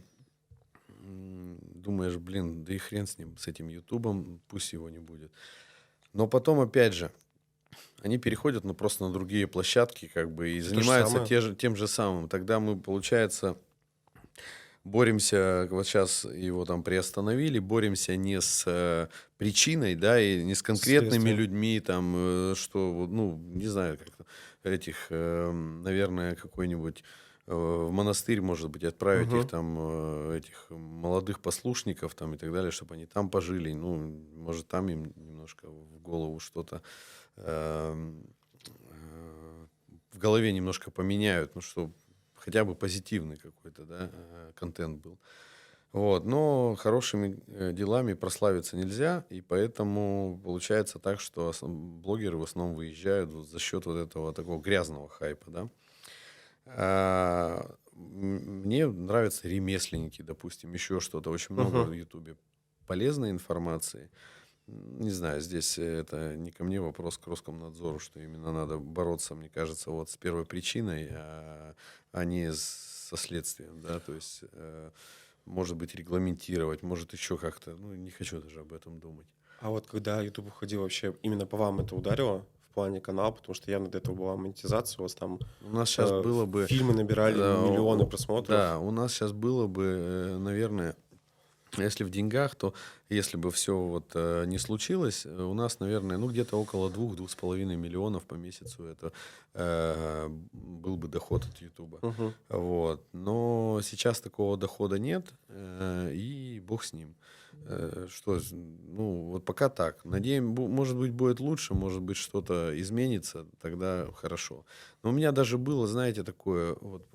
думаешь, блин, да и хрен с ним, с этим Ютубом, пусть его не будет. Но потом, опять же, они переходят, ну, просто на другие площадки, как бы, и И то же занимаются самое. тем же самым. Тогда мы, получается, боремся, вот сейчас его там приостановили, боремся не с причиной, да, и не с конкретными Следствием. людьми, там, что, вот, ну, не знаю, как-то этих, наверное, какой-нибудь в монастырь, может быть, отправить их Мгм. там, этих молодых послушников там и так далее, чтобы они там пожили, ну, может, там им немножко в голову что-то эм, в голове немножко поменяют, ну, что хотя бы позитивный какой-то, да, контент был. Вот, но хорошими делами прославиться нельзя, и поэтому получается так, что блогеры в основном выезжают вот за счет вот этого такого грязного хайпа, да. Мне нравятся ремесленники, допустим, еще что-то. Очень много Мгм. в Ютубе полезной информации. Не знаю, здесь это не ко мне вопрос к Роскомнадзору, что именно надо бороться, мне кажется, вот с первой причиной, а не со следствием, да, то есть, может быть, регламентировать, может, еще как-то, ну, не хочу даже об этом думать. А вот когда YouTube уходил, вообще именно по вам это ударило? плане канал, потому что явно до этого была монетизация, у вас там У нас сейчас было бы... фильмы набирали миллионы просмотров. Да, у нас сейчас было бы, наверное, если в деньгах, то если бы все вот не случилось, у нас, наверное, ну где-то около 2-2,5 миллионов по месяцу это был бы доход от Ютуба. Мгм. Вот. Но сейчас такого дохода нет, и бог с ним. Ну, вот пока так. Надеем, может быть, будет лучше, может быть, что-то изменится, тогда хорошо. Но у меня даже было, знаете, такое, вот,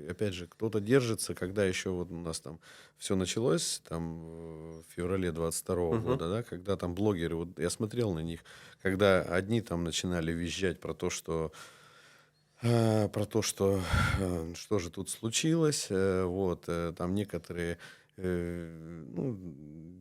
опять же, кто-то держится, когда еще вот у нас там все началось, там, в феврале 22 Мгм. года, да, когда там блогеры, вот я смотрел на них, когда одни там начинали визжать что же тут случилось, вот, там некоторые, ну,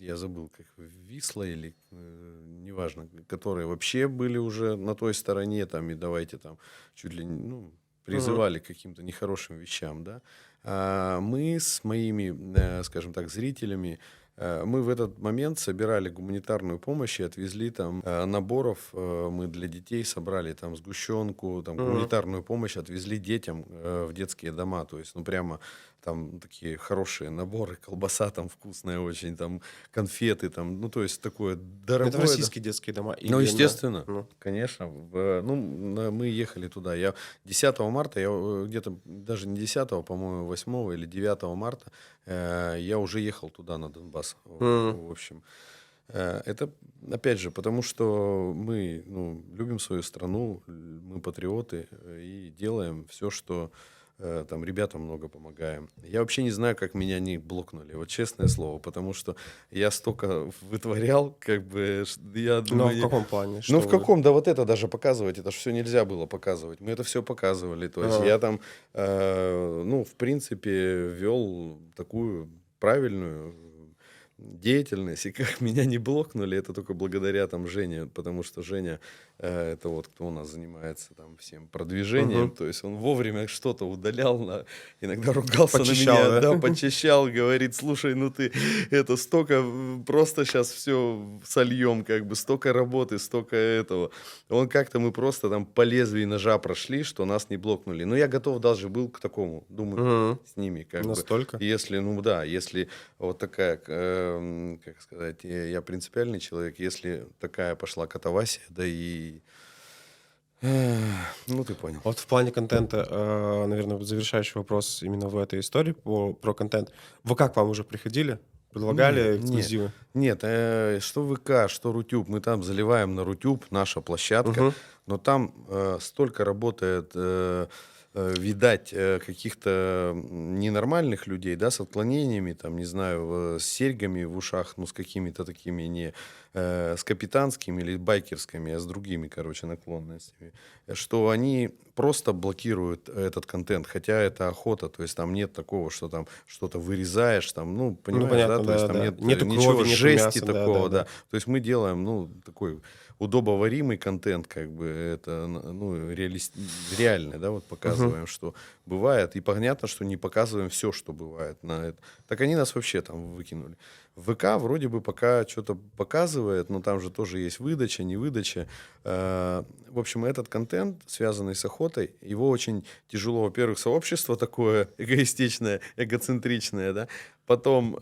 я забыл, как Висла или, неважно, которые вообще были уже на той стороне, там, и давайте там чуть ли не, ну, Мгм. призывали к каким-то нехорошим вещам, да. А мы с моими, скажем так, зрителями, мы в этот момент собирали гуманитарную помощь и отвезли там наборов. Мы для детей собрали там сгущенку, там Мгм. гуманитарную помощь, отвезли детям в детские дома. То есть, ну прямо там такие хорошие наборы, колбаса там вкусная очень, там конфеты там, ну то есть такое Это в дорогое. российские детские дома Ну, или на... естественно, Ну. конечно. Ну, мы ехали туда. Я 10 марта, я где-то даже не 10, по-моему, 8 или 9 марта я уже ехал туда, на Донбасс. Мгм. В общем, это, опять же, потому что мы, ну, любим свою страну, мы патриоты и делаем все, что там ребятам много помогаем. Я вообще не знаю, как меня не блокнули, вот честное слово, потому что я столько вытворял, как бы, я Ну, а в думаю, каком плане? ну, Что в вы... каком? Да вот это даже показывать, это же все нельзя было показывать. Мы это все показывали. То есть Ага. я там, ну, в принципе, вел такую правильную деятельность. И как меня не блокнули, это только благодаря там Жене, потому что Женя, это вот кто у нас занимается там всем продвижением. Мгм. То есть он вовремя что-то удалял, иногда ругался на Почищал, меня, да? да, почищал, говорит, слушай, ну ты это столько, просто сейчас все сольем, как бы столько работы, столько этого. Он как-то мы просто там по лезвию ножа прошли, что нас не блокнули. Но я готов даже был к такому, думаю, Мгм. с ними, как бы. Настолько? Если, ну да, если вот такая, как сказать, я принципиальный человек, если такая пошла катавасия, да и, ну ты понял. Вот в плане контента, наверное, вот завершающий вопрос именно в этой истории про контент. В ВК к вам уже приходили? Нет, Предлагали нет, эксклюзивы? нет, что ВК, что Рутюб, мы там заливаем на Рутюб, наша площадка, Мгм. но там столько работает, видать, каких-то ненормальных людей, да, с отклонениями, там, не знаю, с серьгами в ушах, ну, с какими-то такими не с капитанскими или байкерскими, а с другими, короче, наклонностями, что они просто блокируют этот контент, хотя это охота, то есть там нет такого, что там что-то вырезаешь, там, ну, Ну, понимаешь, да, понятно, то есть там да-да. нет Нету ничего, крови, нету жести мяса, такого, да, да-да-да. то есть мы делаем, ну, такой удобоваримый контент, как бы это, ну, реальный, да, вот Мгм. показываем, что бывает, и понятно, что не показываем все, что бывает на это. Так они нас вообще там выкинули. ВК вроде бы пока что-то показывает, но там же тоже есть выдача, не выдача. В общем, этот контент, связанный с охотой, его очень тяжело, во-первых, сообщество такое эгоистичное, эгоцентричное, да, потом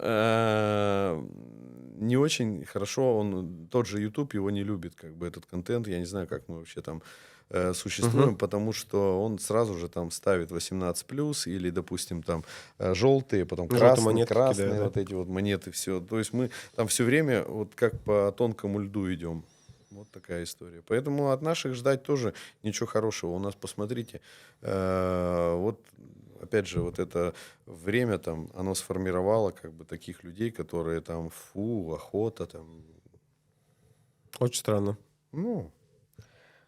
не очень хорошо, тот же YouTube его не любит, как бы этот контент, я не знаю, как мы вообще там Мгм. существуем, потому что он сразу же там ставит 18+, или, допустим, там желтые, потом Желтые красные, монетки кидают, красные да? вот эти вот монеты, все. То есть мы там все время вот как по тонкому льду идем. Вот такая история. Поэтому от наших ждать тоже ничего хорошего. У нас, посмотрите, вот опять же, вот это время там, оно сформировало как бы таких людей, которые там, охота там. Очень странно. Ну,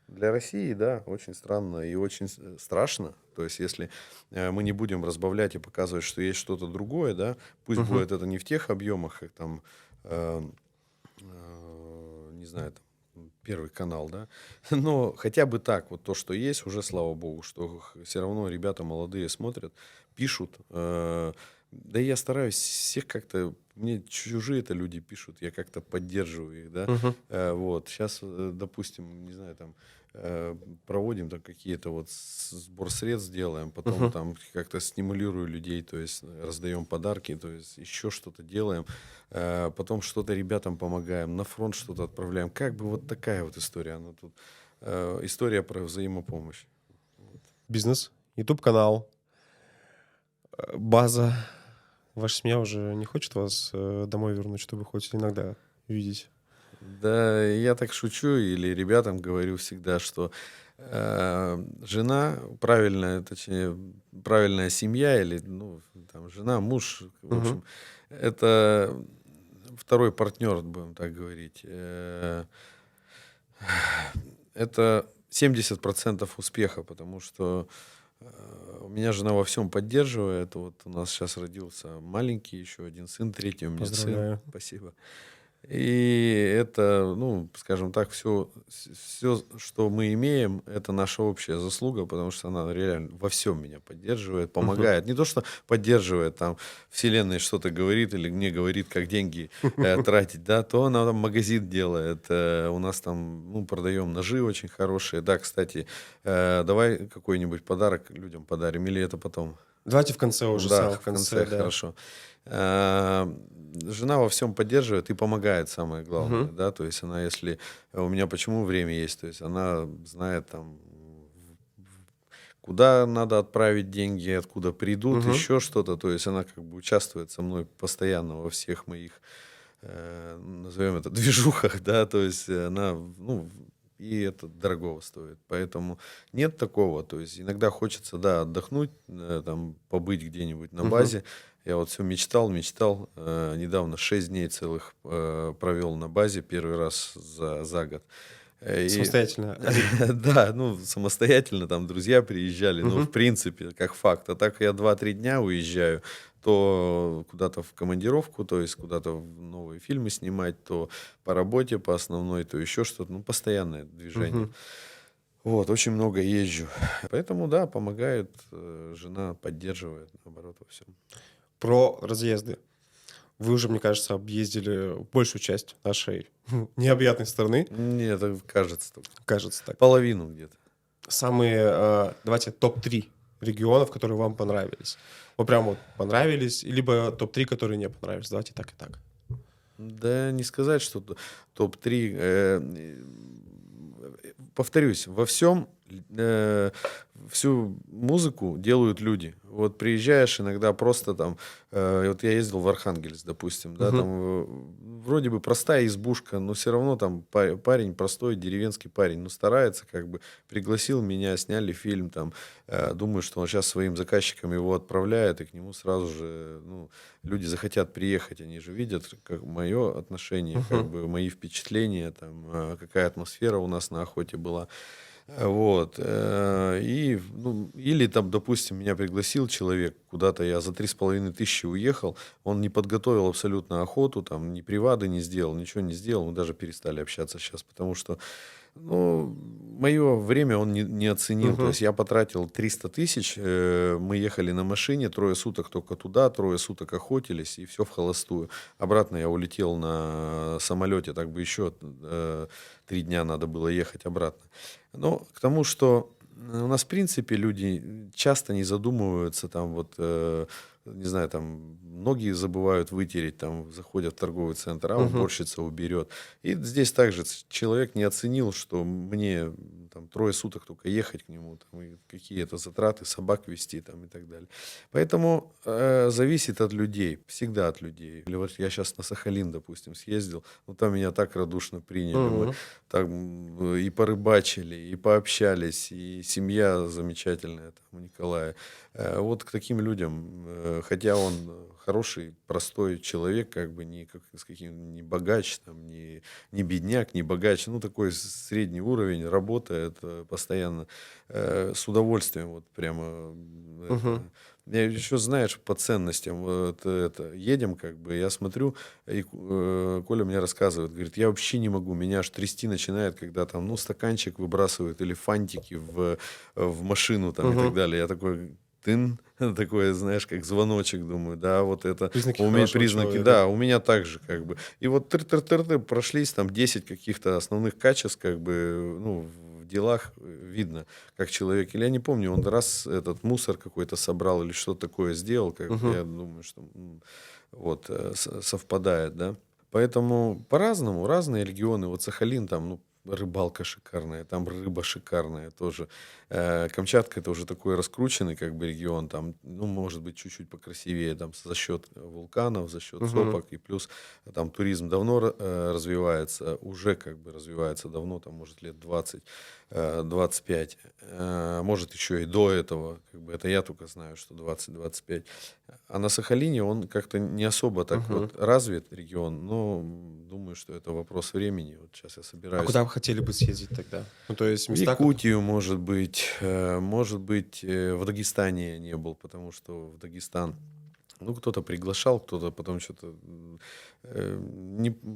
для России, да, очень странно и очень страшно. То есть, если мы не будем разбавлять и показывать, что есть что-то другое, да, пусть Мгм. будет это не в тех объемах, как там, э, не знаю, там, Первый канал, да, но хотя бы так, вот то, что есть, уже слава богу, что все равно ребята молодые смотрят, пишут. Да и я стараюсь всех как-то, мне чужие это люди пишут, я как-то поддерживаю их, да. Мгм. Вот, сейчас, допустим, не знаю, там, проводим там какие-то вот сбор средств делаем, потом Мгм. там как-то стимулирую людей, то есть раздаем подарки, то есть еще что-то делаем, потом что-то ребятам помогаем, на фронт что-то отправляем. Как бы вот такая вот история, она тут история про взаимопомощь. Бизнес, YouTube-канал, база. Ваша семья уже не хочет вас домой вернуть, чтобы хоть иногда видеть? Да, я так шучу или ребятам говорю всегда, что жена, правильная, точнее, правильная семья или, ну, там, жена, муж, в Мгм. общем, это второй партнер, будем так говорить. Это 70% успеха, потому что у меня жена во всем поддерживает. Вот у нас сейчас родился маленький, еще один сын, третий у меня сын. Поздравляю. Спасибо. И это, ну, скажем так, все, что мы имеем, это наша общая заслуга, потому что она реально во всем меня поддерживает, Мгм. помогает. Не то, что поддерживает, там, вселенной что-то говорит или мне говорит, как деньги тратить, да, то она там магазин делает. У нас там, ну, продаем ножи очень хорошие. Да, кстати, давай какой-нибудь подарок людям подарим, или это потом? Давайте в конце уже, в Да, самом в конце, конце да. хорошо. А, Жена во всем поддерживает и помогает, самое главное, Мгм. да, то есть она, если у меня почему время есть, то есть она знает там, куда надо отправить деньги, откуда придут, Мгм. еще что-то, то есть она как бы участвует со мной постоянно во всех моих, назовем это, движухах, да, то есть она, ну, и это дорогого стоит. Поэтому нет такого. То есть иногда хочется, да, отдохнуть, там, побыть где-нибудь на Мгм. базе. Я вот все мечтал, мечтал. Недавно 6 дней целых провел на базе первый раз за год. И Самостоятельно. Один. да, ну, самостоятельно, там друзья приезжали, но в Мгм. принципе, как факт. А так я 2-3 дня уезжаю, то куда-то в командировку, то есть куда-то в новые фильмы снимать, то по работе, по основной, то еще что-то. Ну, постоянное движение. Мгм. Вот, очень много езжу. Поэтому, да, помогает, жена поддерживает, наоборот, во всем. Про разъезды. Вы уже, мне кажется, объездили большую часть нашей необъятной страны, Мне это кажется, только кажется так. половину где-то. Самые, давайте, топ-3 регионов, которые вам понравились. Вот прям вот понравились, либо топ-3, которые не понравились. Давайте так и так. Да, не сказать, что топ-3. Повторюсь, во всем всю музыку делают люди. Вот приезжаешь иногда просто там, вот я ездил в Архангельск, допустим, да, там Мгм. вроде бы простая избушка, но все равно там парень простой, деревенский парень, ну старается, как бы пригласил меня, сняли фильм, там, думаю, что он сейчас своим заказчикам его отправляет, и к нему сразу же, ну, люди захотят приехать, они же видят, как мое отношение, как Мгм. бы мои впечатления, там, какая атмосфера у нас на охоте была. Вот. И, ну, или там, допустим, меня пригласил человек куда-то, я за 3,5 тысячи уехал, он не подготовил абсолютно охоту, там, ни привады не сделал, ничего не сделал, мы даже перестали общаться сейчас, потому что, ну, мое время он не оценил. То Мгм. есть я потратил 300 тысяч, мы ехали на машине, 3 суток только туда, 3 суток охотились, и все в холостую. Обратно я улетел на самолете, так бы еще 3 дня надо было ехать обратно. Но к тому, что у нас, в принципе, люди часто не задумываются, там вот, не знаю, там ноги забывают вытереть, там заходят в торговый центр, а Мгм. уборщица уберет. И здесь также человек не оценил, что мне там 3 суток только ехать к нему, там, и какие это затраты, собак вести там и так далее. Поэтому зависит от людей, всегда от людей. Или вот я сейчас на Сахалин, допустим, съездил, ну там меня так радушно приняли, мы Мгм. так и порыбачили, и пообщались, и семья замечательная там у Николая. Вот к таким людям, хотя он хороший, простой человек, как бы не, как, с каким, не богач, там, не бедняк, не богач, ну такой средний уровень, работает постоянно, с удовольствием, вот прямо Мгм. это. Я еще, знаешь, по ценностям, вот это, едем, как бы, я смотрю, и Коля мне рассказывает, говорит, я вообще не могу, меня аж трясти начинает, когда там, ну, стаканчик выбрасывают или фантики в машину там и так Мгм. далее. Я такой, тын, такое, знаешь, как звоночек, думаю, да, вот это, Признаки у меня хорошего признаки, человека. да, у меня так же, как бы. И вот тыр-тыр-тыр-тыр прошлись там 10 каких-то основных качеств, как бы, ну, в в делах видно, как человек, или я не помню, он раз этот мусор какой-то собрал или что-то такое сделал, как бы, Мгм. я думаю, что вот совпадает, да. Поэтому по-разному, разные регионы. Вот Сахалин, там, ну, рыбалка шикарная, там рыба шикарная тоже. Камчатка — это уже такой раскрученный как бы регион, там, ну, может быть, чуть-чуть покрасивее, там, за счет вулканов, за счет Мгм. сопок, и плюс там туризм давно развивается, уже как бы развивается давно, там, может, лет 20, 25, может, еще и до этого, как бы, это я только знаю, что 20-25. А на Сахалине он как-то не особо так Мгм. вот развит регион, но думаю, что это вопрос времени. Вот сейчас я А собираюсь куда вы хотели бы съездить тогда? Ну, то есть в места, Якутию, может быть, в Дагестане я не был, потому что в Дагестан, ну, кто-то приглашал, кто-то потом что-то,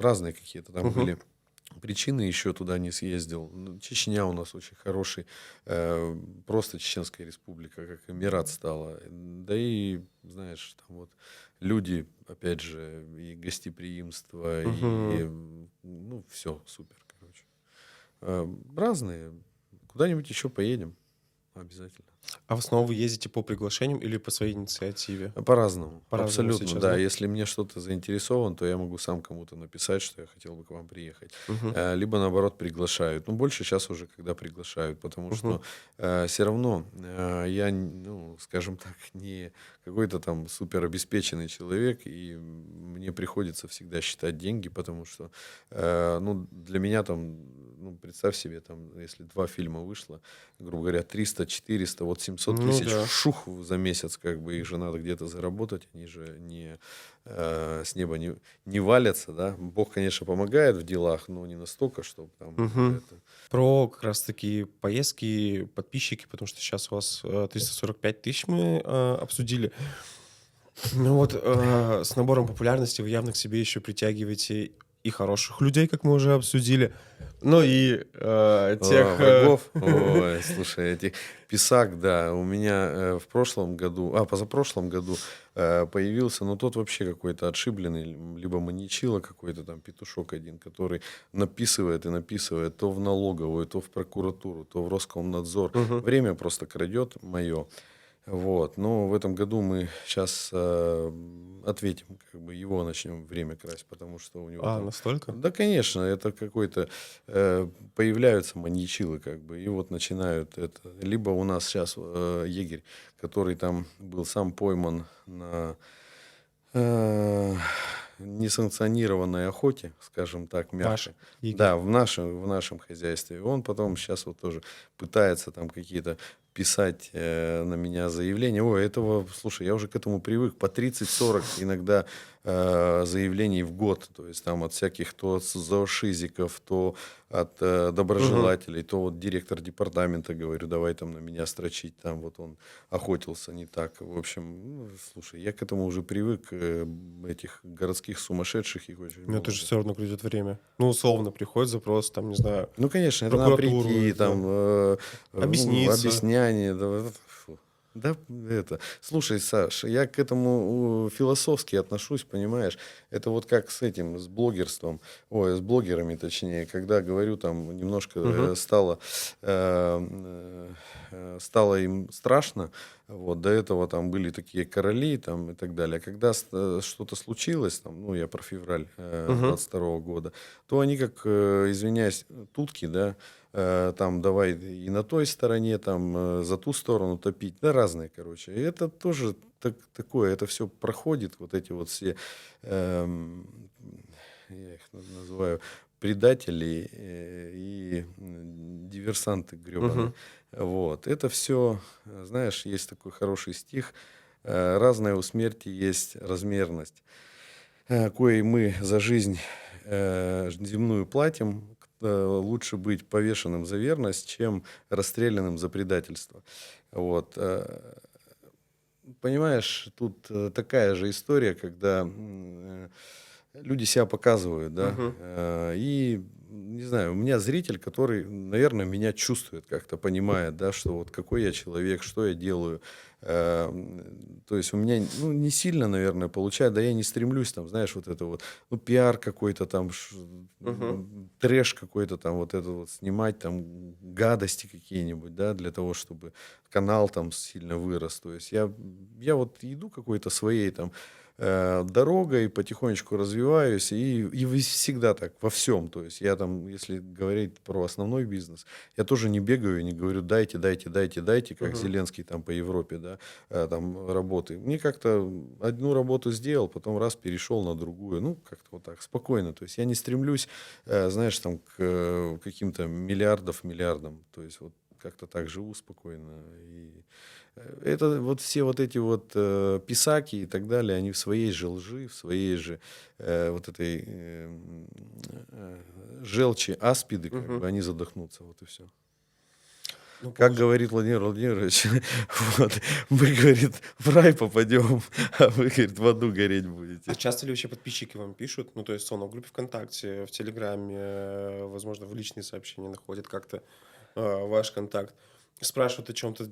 разные какие-то там Мгм. были причины, еще туда не съездил. Ну, Чечня у нас очень хороший, просто Чеченская республика, как Эмират стала. Да и, знаешь, там вот люди, опять же, и гостеприимство, и, Мгм. ну, все супер, короче. Разные. Куда-нибудь еще поедем обязательно. А в основном вы ездите по приглашениям или по своей инициативе? По-разному, По-разному абсолютно, сейчас, да. да? Если мне что-то заинтересован, то я могу сам кому-то написать, что я хотел бы к вам приехать. Мгм. Либо наоборот приглашают. Ну, больше сейчас уже, когда приглашают, потому Мгм. что все равно я, ну, скажем так, не какой-то там супер обеспеченный человек, и мне приходится всегда считать деньги, потому что, ну, для меня там, ну, представь себе, там, если 2 фильма вышло, грубо говоря, 300, 400, вот 700 Ну тысяч да. шух за месяц, как бы их же надо где-то заработать, они же не с неба не валятся, да. Бог, конечно, помогает в делах, но не настолько, чтобы там Мгм. это. Про как раз таки поездки, подписчики, потому что сейчас у вас 345 тысяч мы обсудили. Ну вот, с набором популярности вы явно к себе еще притягиваете и хороших людей, как мы уже обсудили, но и тех... Врагов, ой, слушай, этих писак, да, у меня в прошлом году, позапрошлом году появился, но тот вообще какой-то отшибленный, либо маньячила какой-то там петушок один, который написывает и написывает то в налоговую, то в прокуратуру, то в Роскомнадзор. Мгм. Время просто крадет мое. Вот. Но в этом году мы сейчас ответим, как бы его начнем время красть, потому что у него А, там... настолько? Да, конечно, это какой-то... появляются маньячилы, как бы, и вот начинают это. Либо у нас сейчас егерь, который там был сам пойман на э, несанкционированной охоте, скажем так, Ваш мягко. егерь. Да, в нашем хозяйстве. Он потом сейчас вот тоже пытается там какие-то писать на меня заявления. Ой, этого, слушай, я уже к этому привык. По 30-40 иногда заявлений в год. То есть там от всяких, то от зоошизиков, то от Мгм. доброжелателей, то вот директор департамента, говорю, давай там на меня строчить, там вот он охотился не так. В общем, ну, слушай, я к этому уже привык, этих городских сумасшедших, их очень Но это же много. все равно придет время. Ну, условно, приходит запрос, там, не знаю, Ну, конечно, в это надо прокуратуру, прийти, это там, ну, объясниться. объясняние, да, фу. Да, это. Слушай, Саш, я к этому философски отношусь, понимаешь? Это вот как с этим, с блогерством, ой, с блогерами, точнее, когда говорю, там немножко Мгм. стало им страшно, вот, до этого там были такие короли, там, и так далее. А когда что-то случилось, там, ну, я про февраль Мгм. 22 года, то они как, извиняюсь, тутки, да, там давай и на той стороне, там за ту сторону топить, да, разные, короче. И это тоже такое, это все проходит, вот эти вот все, эм, я их называю предатели и диверсанты гребаные. Мгм. Вот. Это все, знаешь, есть такой хороший стих, разная у смерти есть размерность, коей мы за жизнь земную платим, лучше быть повешенным за верность, чем расстрелянным за предательство. Вот. Понимаешь, тут такая же история, когда люди себя показывают, да, Мгм. и не знаю, у меня зритель, который, наверное, меня чувствует как-то, понимает, да, что вот какой я человек, что я делаю. То есть у меня, ну, не сильно, наверное, получается, да я не стремлюсь там, знаешь, вот это вот, ну, пиар какой-то там, Мгм. трэш какой-то там, вот это вот снимать, там, гадости какие-нибудь, да, для того, чтобы канал там сильно вырос. То есть я вот иду какой-то своей там дорогой, потихонечку развиваюсь, и всегда так, во всем. То есть я там, если говорить про основной бизнес, я тоже не бегаю и не говорю, дайте, дайте, дайте, дайте, как Мгм. Зеленский там по Европе, да, там работы. Мне как-то одну работу сделал, потом раз перешел на другую, ну, как-то вот так, спокойно. То есть я не стремлюсь, знаешь, там, к каким-то миллиардам. То есть вот как-то так живу спокойно. И это вот все вот эти вот писаки и так далее, они в своей же лжи, в своей же вот этой э, желчи, аспиды, как Мгм. бы, они задохнутся, вот и все. Ну, Как говорит Владимир Владимирович, вот, мы, говорит, в рай попадем, а вы, говорит, в аду гореть А будете. часто ли вообще подписчики вам пишут? Ну, то есть, в группе ВКонтакте, в Телеграме, возможно, в личные сообщения находят как-то ваш контакт. Спрашивают о чем-то,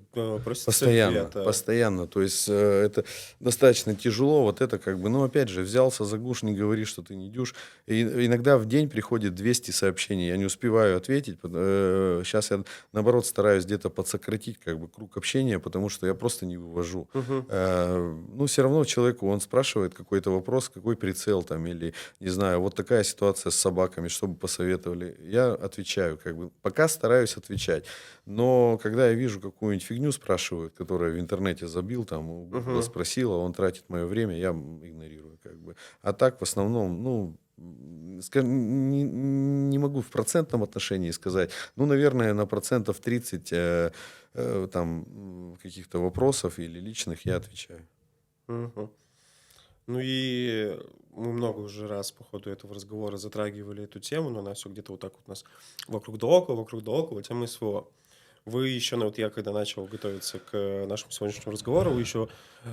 просят Постоянно, совета. постоянно. То есть это достаточно тяжело. Вот это как бы, ну, опять же, взялся за гуш, не говори, что ты не дюж. И иногда в день приходит 200 сообщений. Я не успеваю ответить. Сейчас я, наоборот, стараюсь где-то подсократить как бы круг общения, потому что я просто не вывожу. Мгм. Ну, все равно человеку, он спрашивает какой-то вопрос, какой прицел там, или, не знаю, вот такая ситуация с собаками, что бы посоветовали. Я отвечаю, как бы, пока стараюсь отвечать. Но когда я вижу какую-нибудь фигню спрашивают, которую в интернете забил, там у Гугла Мгм. спросил, а он тратит мое время, я игнорирую как бы. А так в основном, ну, не могу в процентном отношении сказать. Ну, наверное, на процентов 30 там каких-то вопросов или личных я отвечаю. Мгм. Ну и мы много уже раз по ходу этого разговора затрагивали эту тему, но она все где-то вот так вот у нас вокруг да около темы СВО. Вы еще, ну вот я когда начал готовиться к нашему сегодняшнему разговору, вы еще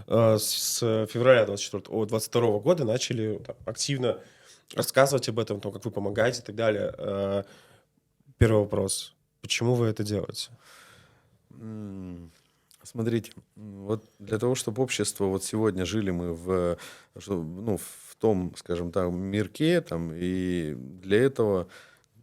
с февраля 22 года начали там активно рассказывать об этом, том, как вы помогаете и так далее. Первый вопрос. Почему вы это делаете? М, Смотрите, вот для того, чтобы общество, вот сегодня жили мы ну, в том, скажем так, мирке, там, и для этого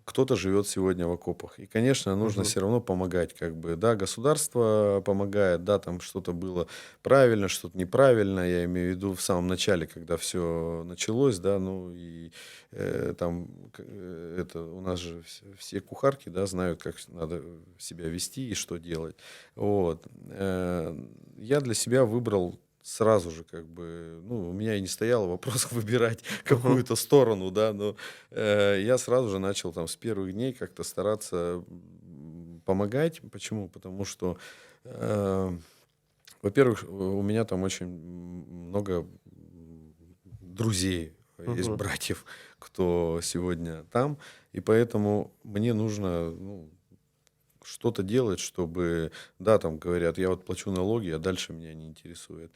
кто-то живет сегодня в окопах. И, конечно, нужно Мгм. все равно помогать, как бы, да, государство помогает, да, там что-то было правильно, что-то неправильно, я имею в виду в самом начале, когда все началось, да, ну, и там, это, у нас же все кухарки, да, знают, как надо себя вести и что делать, вот. Я для себя выбрал сразу же, как бы, ну, у меня и не стояло вопрос выбирать Мгм. какую-то сторону, да, но я сразу же начал там с первых дней как-то стараться помогать. Почему? Потому что, э, во-первых, у меня там очень много друзей, есть Мгм. братьев, кто сегодня там, и поэтому мне нужно, ну, что-то делать, чтобы, да, там говорят, я вот плачу налоги, а дальше меня не интересует.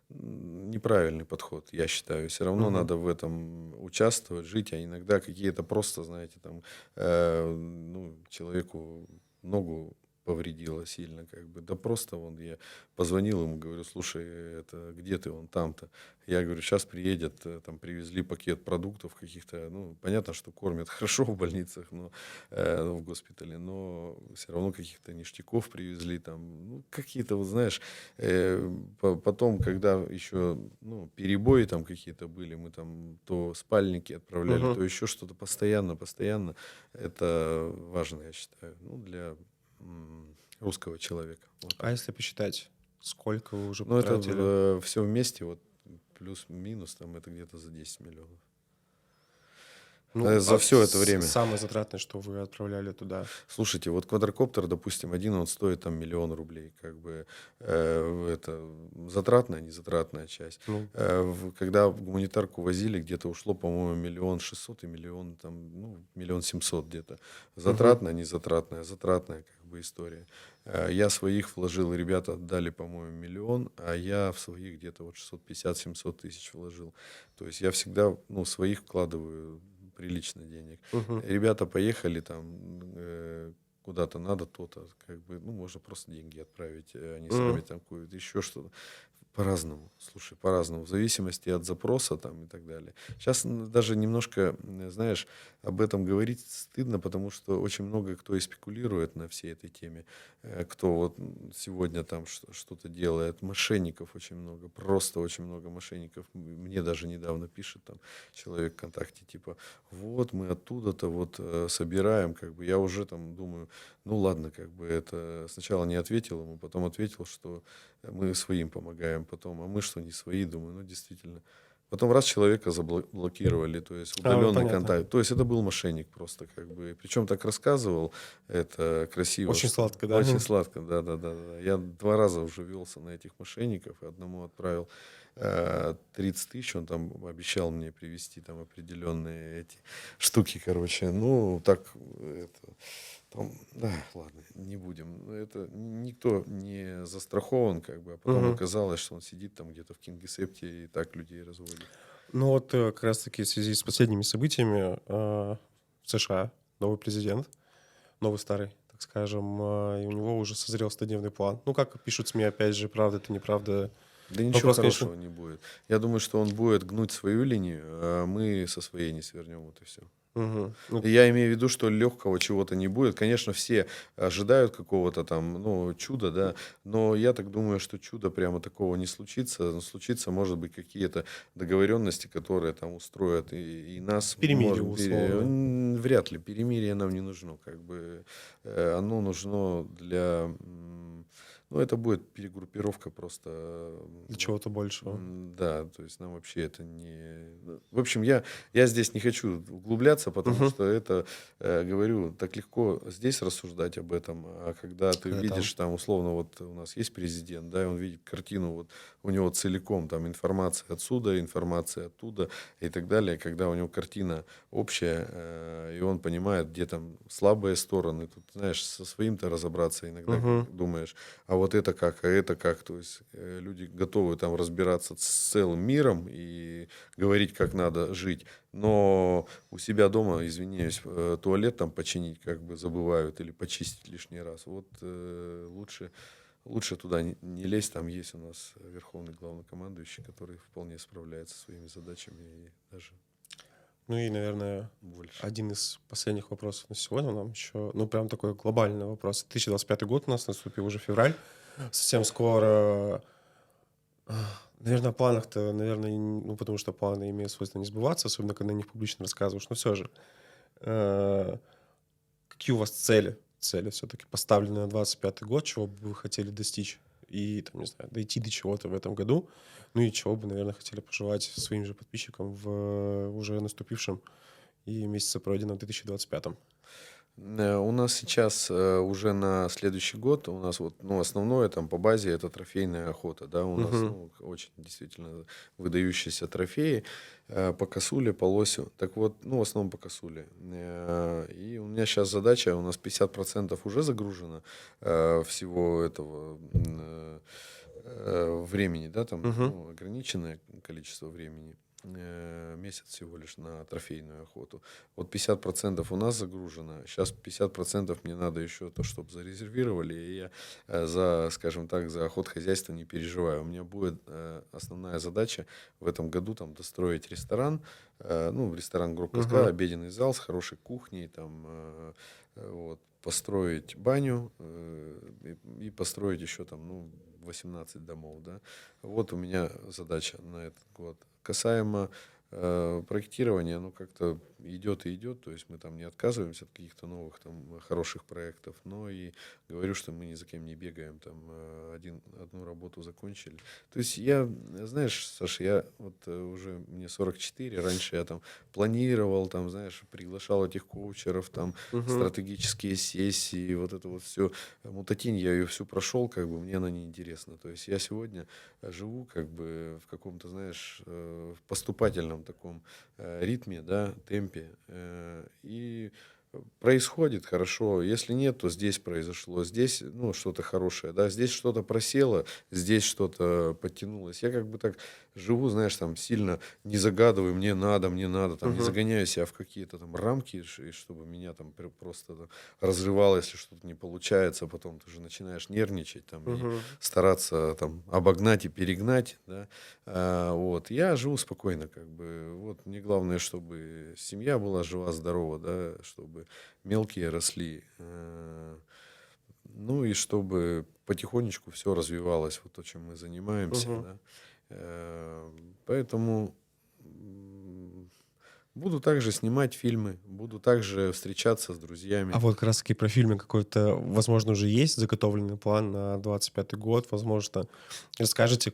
Неправильный подход, я считаю. Все равно Мгм. надо в этом участвовать, жить, а иногда какие-то просто, знаете, там, ну, человеку ногу повредило сильно, как бы, да просто вон я позвонил ему, говорю, слушай, это где ты, он там-то. Я говорю, сейчас приедет, там привезли пакет продуктов каких-то, ну, понятно, что кормят хорошо в больницах, но в госпитале, но все равно каких-то ништяков привезли, там, ну, какие-то, вот знаешь, потом, когда еще, ну, перебои там какие-то были, мы там то спальники отправляли, Мгм. то еще что-то постоянно, это важно, я считаю, ну, для русского человека. Вот А так. если посчитать, сколько вы уже Но это потратили? все вместе, вот плюс-минус, там это где-то за 10 миллионов. Ну, За все это время. самое затратное, что вы отправляли туда? Слушайте, вот квадрокоптер, допустим, один, он стоит там 1 000 000 рублей. Как бы это затратная, незатратная часть. Ну, Когда гуманитарку возили, где-то ушло, по-моему, 1 600 000 и миллион, там, ну, 1 700 000 где-то. мгм. Затратная, незатратная, затратная как бы история. Я своих вложил, ребята отдали, по-моему, 1 000 000, а я в своих где-то вот 650-700 тысяч вложил. То есть я всегда, ну, своих вкладываю прилично денег. Мгм. Ребята поехали там куда-то надо то-то, как бы, ну, можно просто деньги отправить, они сами там куют, еще что-то. По-разному, слушай, по-разному, в зависимости от запроса там и так далее. Сейчас даже немножко, знаешь, об этом говорить стыдно, потому что очень много кто и спекулирует на всей этой теме, кто вот сегодня там что-то делает, мошенников очень много, просто очень много мошенников. Мне даже недавно пишет там человек ВКонтакте, типа, вот мы оттуда-то вот собираем, как бы я уже там думаю, ну ладно, как бы это сначала не ответил ему, потом ответил, что мы своим помогаем, потом, а мы что, не свои, думаю, ну действительно. Потом раз человека заблокировали, то есть удаленный Понятно. контакт. То есть это был мошенник просто, как бы. Причем так рассказывал, это красиво, Очень что сладко, да? очень сладко, да. Я 2 раза уже велся на этих мошенников, и одному отправил 30 тысяч, он там обещал мне привезти там определенные эти штуки, короче. Ну, так, это, там, да, ладно, не будем. Это никто не застрахован, как бы, а потом Мгм. оказалось, что он сидит там где-то в Кингисепте и так людей разводит. Ну вот как раз-таки в связи с последними событиями в США новый президент, новый старый, так скажем, и у него уже созрел 100-дневный план. Ну, как пишут СМИ, опять же, правда это, неправда. Да ничего Вопрос, конечно. хорошего не будет. Я думаю, что он будет гнуть свою линию, а мы со своей не свернем, вот и все. Мгм. Ну, Я имею в виду, что легкого чего-то не будет. Конечно, все ожидают какого-то там, ну, чуда, да, но я так думаю, что чуда прямо такого не случится. Но случится, может быть, какие-то договоренности, которые там устроят и нас, перемирие может, условно. вряд ли. Перемирие нам не нужно, как бы оно нужно для, ну, это будет перегруппировка просто, Для чего-то большего. да, то есть нам вообще это не... В общем, я здесь не хочу углубляться, потому Мгм. что это, говорю, так легко здесь рассуждать об этом, а когда ты Когда там. видишь там, условно, вот у нас есть президент, да, и он видит картину, вот у него целиком там информация отсюда, информация оттуда и так далее, когда у него картина общая, и он понимает, где там слабые стороны, тут, знаешь, со своим-то разобраться иногда Мгм. думаешь, а вот это как, а это как, то есть люди готовы там разбираться с целым миром и говорить, как надо жить, но у себя дома, извиняюсь, туалет там починить как бы забывают или почистить лишний раз. Вот лучше туда не лезть, там есть у нас верховный главнокомандующий, который вполне справляется со своими задачами и даже Ну и, наверное, больше. один из последних вопросов на сегодня нам еще, ну прям такой глобальный вопрос. 2025 год у нас наступил уже февраль, совсем скоро. Наверное, о планах-то, наверное, ну потому что планы имеют свойство не сбываться, особенно когда о них публично рассказываешь. Но все же, э, какие у вас цели? Цели все-таки поставлены на 25 год, чего бы вы хотели достичь и, там, не знаю, дойти до чего-то в этом году, ну и чего бы, наверное, хотели пожелать своим же подписчикам в уже наступившем и месяце, пройденном 2025. У нас сейчас уже на следующий год у нас вот, ну, основное там по базе это трофейная охота, да, у нас, Мгм. ну, очень действительно выдающиеся трофеи по косуле, по лосю. Так вот, ну, в основном по косуле. И у меня сейчас задача, у нас 50% уже загружено всего этого времени, да, там, Мгм. ну, ограниченное количество времени. Месяц всего лишь на трофейную охоту. Вот 50% у нас загружено, сейчас 50% мне надо еще то, чтобы зарезервировали, и я за, скажем так, за охотхозяйство не переживаю. У меня будет основная задача в этом году там достроить ресторан, ну, ресторан Гроб-Каска, Мгм. обеденный зал с хорошей кухней, там, вот, построить баню и построить еще там, ну, 18 домов, да. Вот у меня задача на этот год. Касаемо проектирования, ну, как-то идет и идет, то есть мы там не отказываемся от каких-то новых там хороших проектов, но и говорю, что мы ни за кем не бегаем, там одну работу закончили. То есть я, знаешь, Саша, я вот уже мне 44, раньше я там планировал, там, знаешь, приглашал этих коучеров, там, Мгм. стратегические сессии, вот это вот все. Мутатинь, я ее всю прошел, как бы мне она не интересна. То есть я сегодня живу как бы в каком-то, знаешь, в поступательном таком ритме, да, темпе. И происходит, хорошо. Если нет, то здесь произошло. Здесь, ну, что-то хорошее, да. Здесь что-то просело, здесь что-то подтянулось. Я как бы так живу, знаешь, там сильно не загадываю, мне надо, там, не Мгм. загоняю себя в какие-то там рамки, и чтобы меня там просто там разрывало, если что-то не получается. Потом ты же начинаешь нервничать там и Мгм. стараться там обогнать и перегнать, да. Вот. Я живу спокойно, как бы. Вот мне главное, чтобы семья была жива, здорова, да, чтобы мелкие росли. Ну и чтобы потихонечку все развивалось, вот то, чем мы занимаемся, Мгм. да. Поэтому буду также снимать фильмы, буду также встречаться с А друзьями. вот как раз-таки про фильмы какой-то, возможно, уже есть заготовленный план на 25-й год. Возможно, расскажете,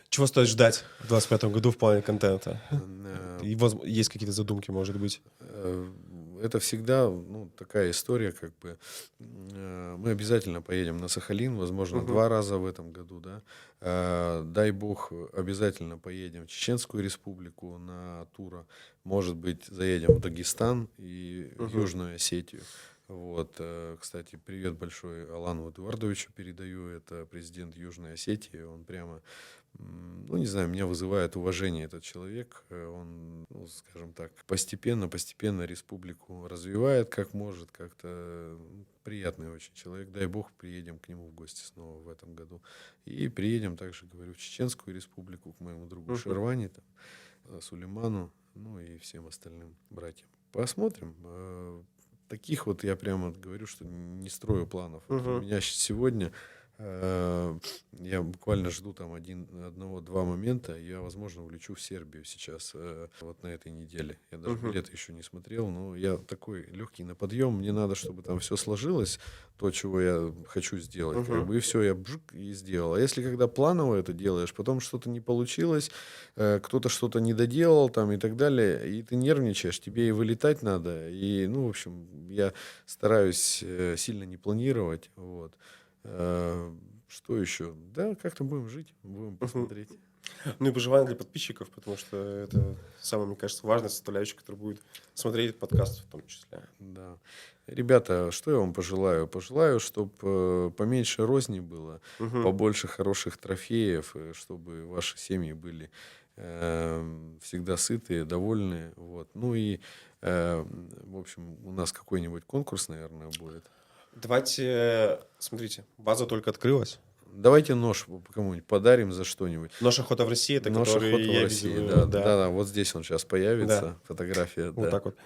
чего стоит ждать в 25-м году в плане контента? Э, И есть какие-то задумки, может быть? Э, Это всегда, ну, такая история, как бы. Мы обязательно поедем на Сахалин, возможно, Мгм. 2 раза в этом году, да. Дай бог, обязательно поедем в Чеченскую Республику на тура. Может быть, заедем в Дагестан и в Мгм. Южную Осетию. Вот, кстати, привет большой Алану Эдуардовичу передаю. Это президент Южной Осетии. Он прямо, ну, не знаю, меня вызывает уважение этот человек. Он, ну, скажем так, постепенно республику развивает как может, как-то приятный очень человек. Дай бог, приедем к нему в гости снова в этом году. И приедем также, говорю, в Чеченскую Республику к моему другу Мгм. Шервани, там, Сулейману, ну и всем остальным братьям. Посмотрим. Таких вот я прямо говорю, что не строю планов. Вот у Мгм. меня сегодня э, я буквально жду там одного-два момента. Я, возможно, улечу в Сербию сейчас, вот на этой неделе. Я даже Мгм. билеты еще не смотрел, но я такой легкий на подъем. Мне надо, чтобы там все сложилось, то, чего я хочу сделать, как Мгм. бы, и все, я бжик и сделал. А если когда планово это делаешь, потом что-то не получилось, кто-то что-то не доделал там и так далее, и ты нервничаешь, тебе и вылетать надо. И, ну, в общем, я стараюсь сильно не планировать, вот. Э, Что еще? Да, как-то будем жить, будем Мгм. посмотреть. Ну и пожелания для подписчиков, потому что это самая, мне кажется, важная составляющая, которая будет смотреть этот подкаст в том числе. Да. Ребята, что я вам пожелаю? Пожелаю, чтобы поменьше розни было, Мгм. побольше хороших трофеев, чтобы ваши семьи были всегда сытые, довольные. Вот. Ну и, в общем, у нас какой-нибудь конкурс, наверное, будет. Давайте, смотрите, база только открылась. Давайте нож кому-нибудь подарим за что-нибудь. Нож «Охота в России», это Нож который охота в я России, видел, да, да, да, да, вот здесь он сейчас да, появится, фотография, вот да, так вот.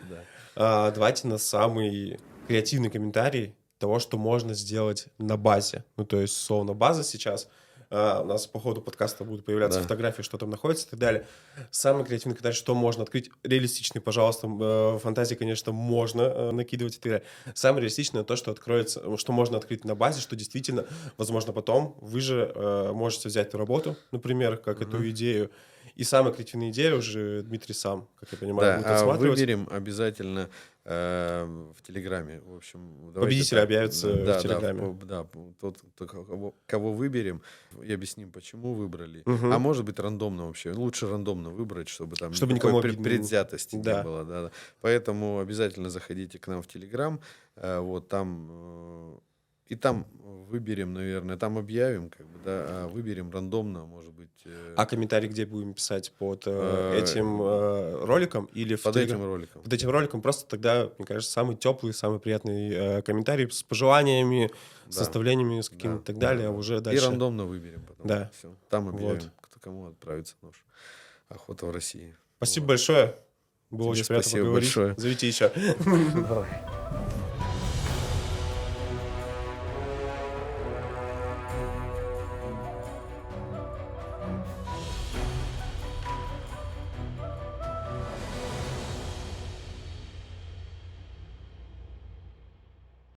да. Давайте на самый креативный комментарий того, что можно сделать на базе. Ну, то есть, словно база сейчас. У нас по ходу подкаста будут появляться Да. фотографии, что там находится и так далее. Самый креативный комментарий, что можно открыть. Реалистичный, пожалуйста. Фантазии, конечно, можно накидывать и так далее. Самое реалистичное то, что откроется, что можно открыть на базе, что действительно, возможно, потом вы же можете взять эту работу, например, как Мгм. эту идею. И самая креативная идея уже Дмитрий сам, как я понимаю, Да, будет а отсматривать. выберем обязательно в Телеграме. В общем, давайте Победитель так. объявится в Да, да, Телеграме. да, тот, кого выберем, и объясним, почему выбрали. А Мгм. может быть, рандомно вообще. Лучше рандомно выбрать, чтобы там Чтобы никакой никому обидно. предвзятости не Да. было. Да, да. Поэтому обязательно заходите к нам в Телеграм. Вот там и там выберем, наверное, там объявим, как бы, да, выберем рандомно, может быть, А комментарий где будем писать? Под э, этим роликом или в под Телеграм? этим роликом. Под этим роликом просто тогда, мне кажется, самый теплый, самый приятный комментарий с пожеланиями, с Да, наставлениями с какими-то да, и так да, далее, а да. уже И дальше. рандомно выберем потом. Да, Все. Там вот. объявим, кто кому отправится нож. Охота в России. Спасибо Вот. большое. Было Тебе очень приятно спасибо поговорить. большое. Зовите еще. Давай.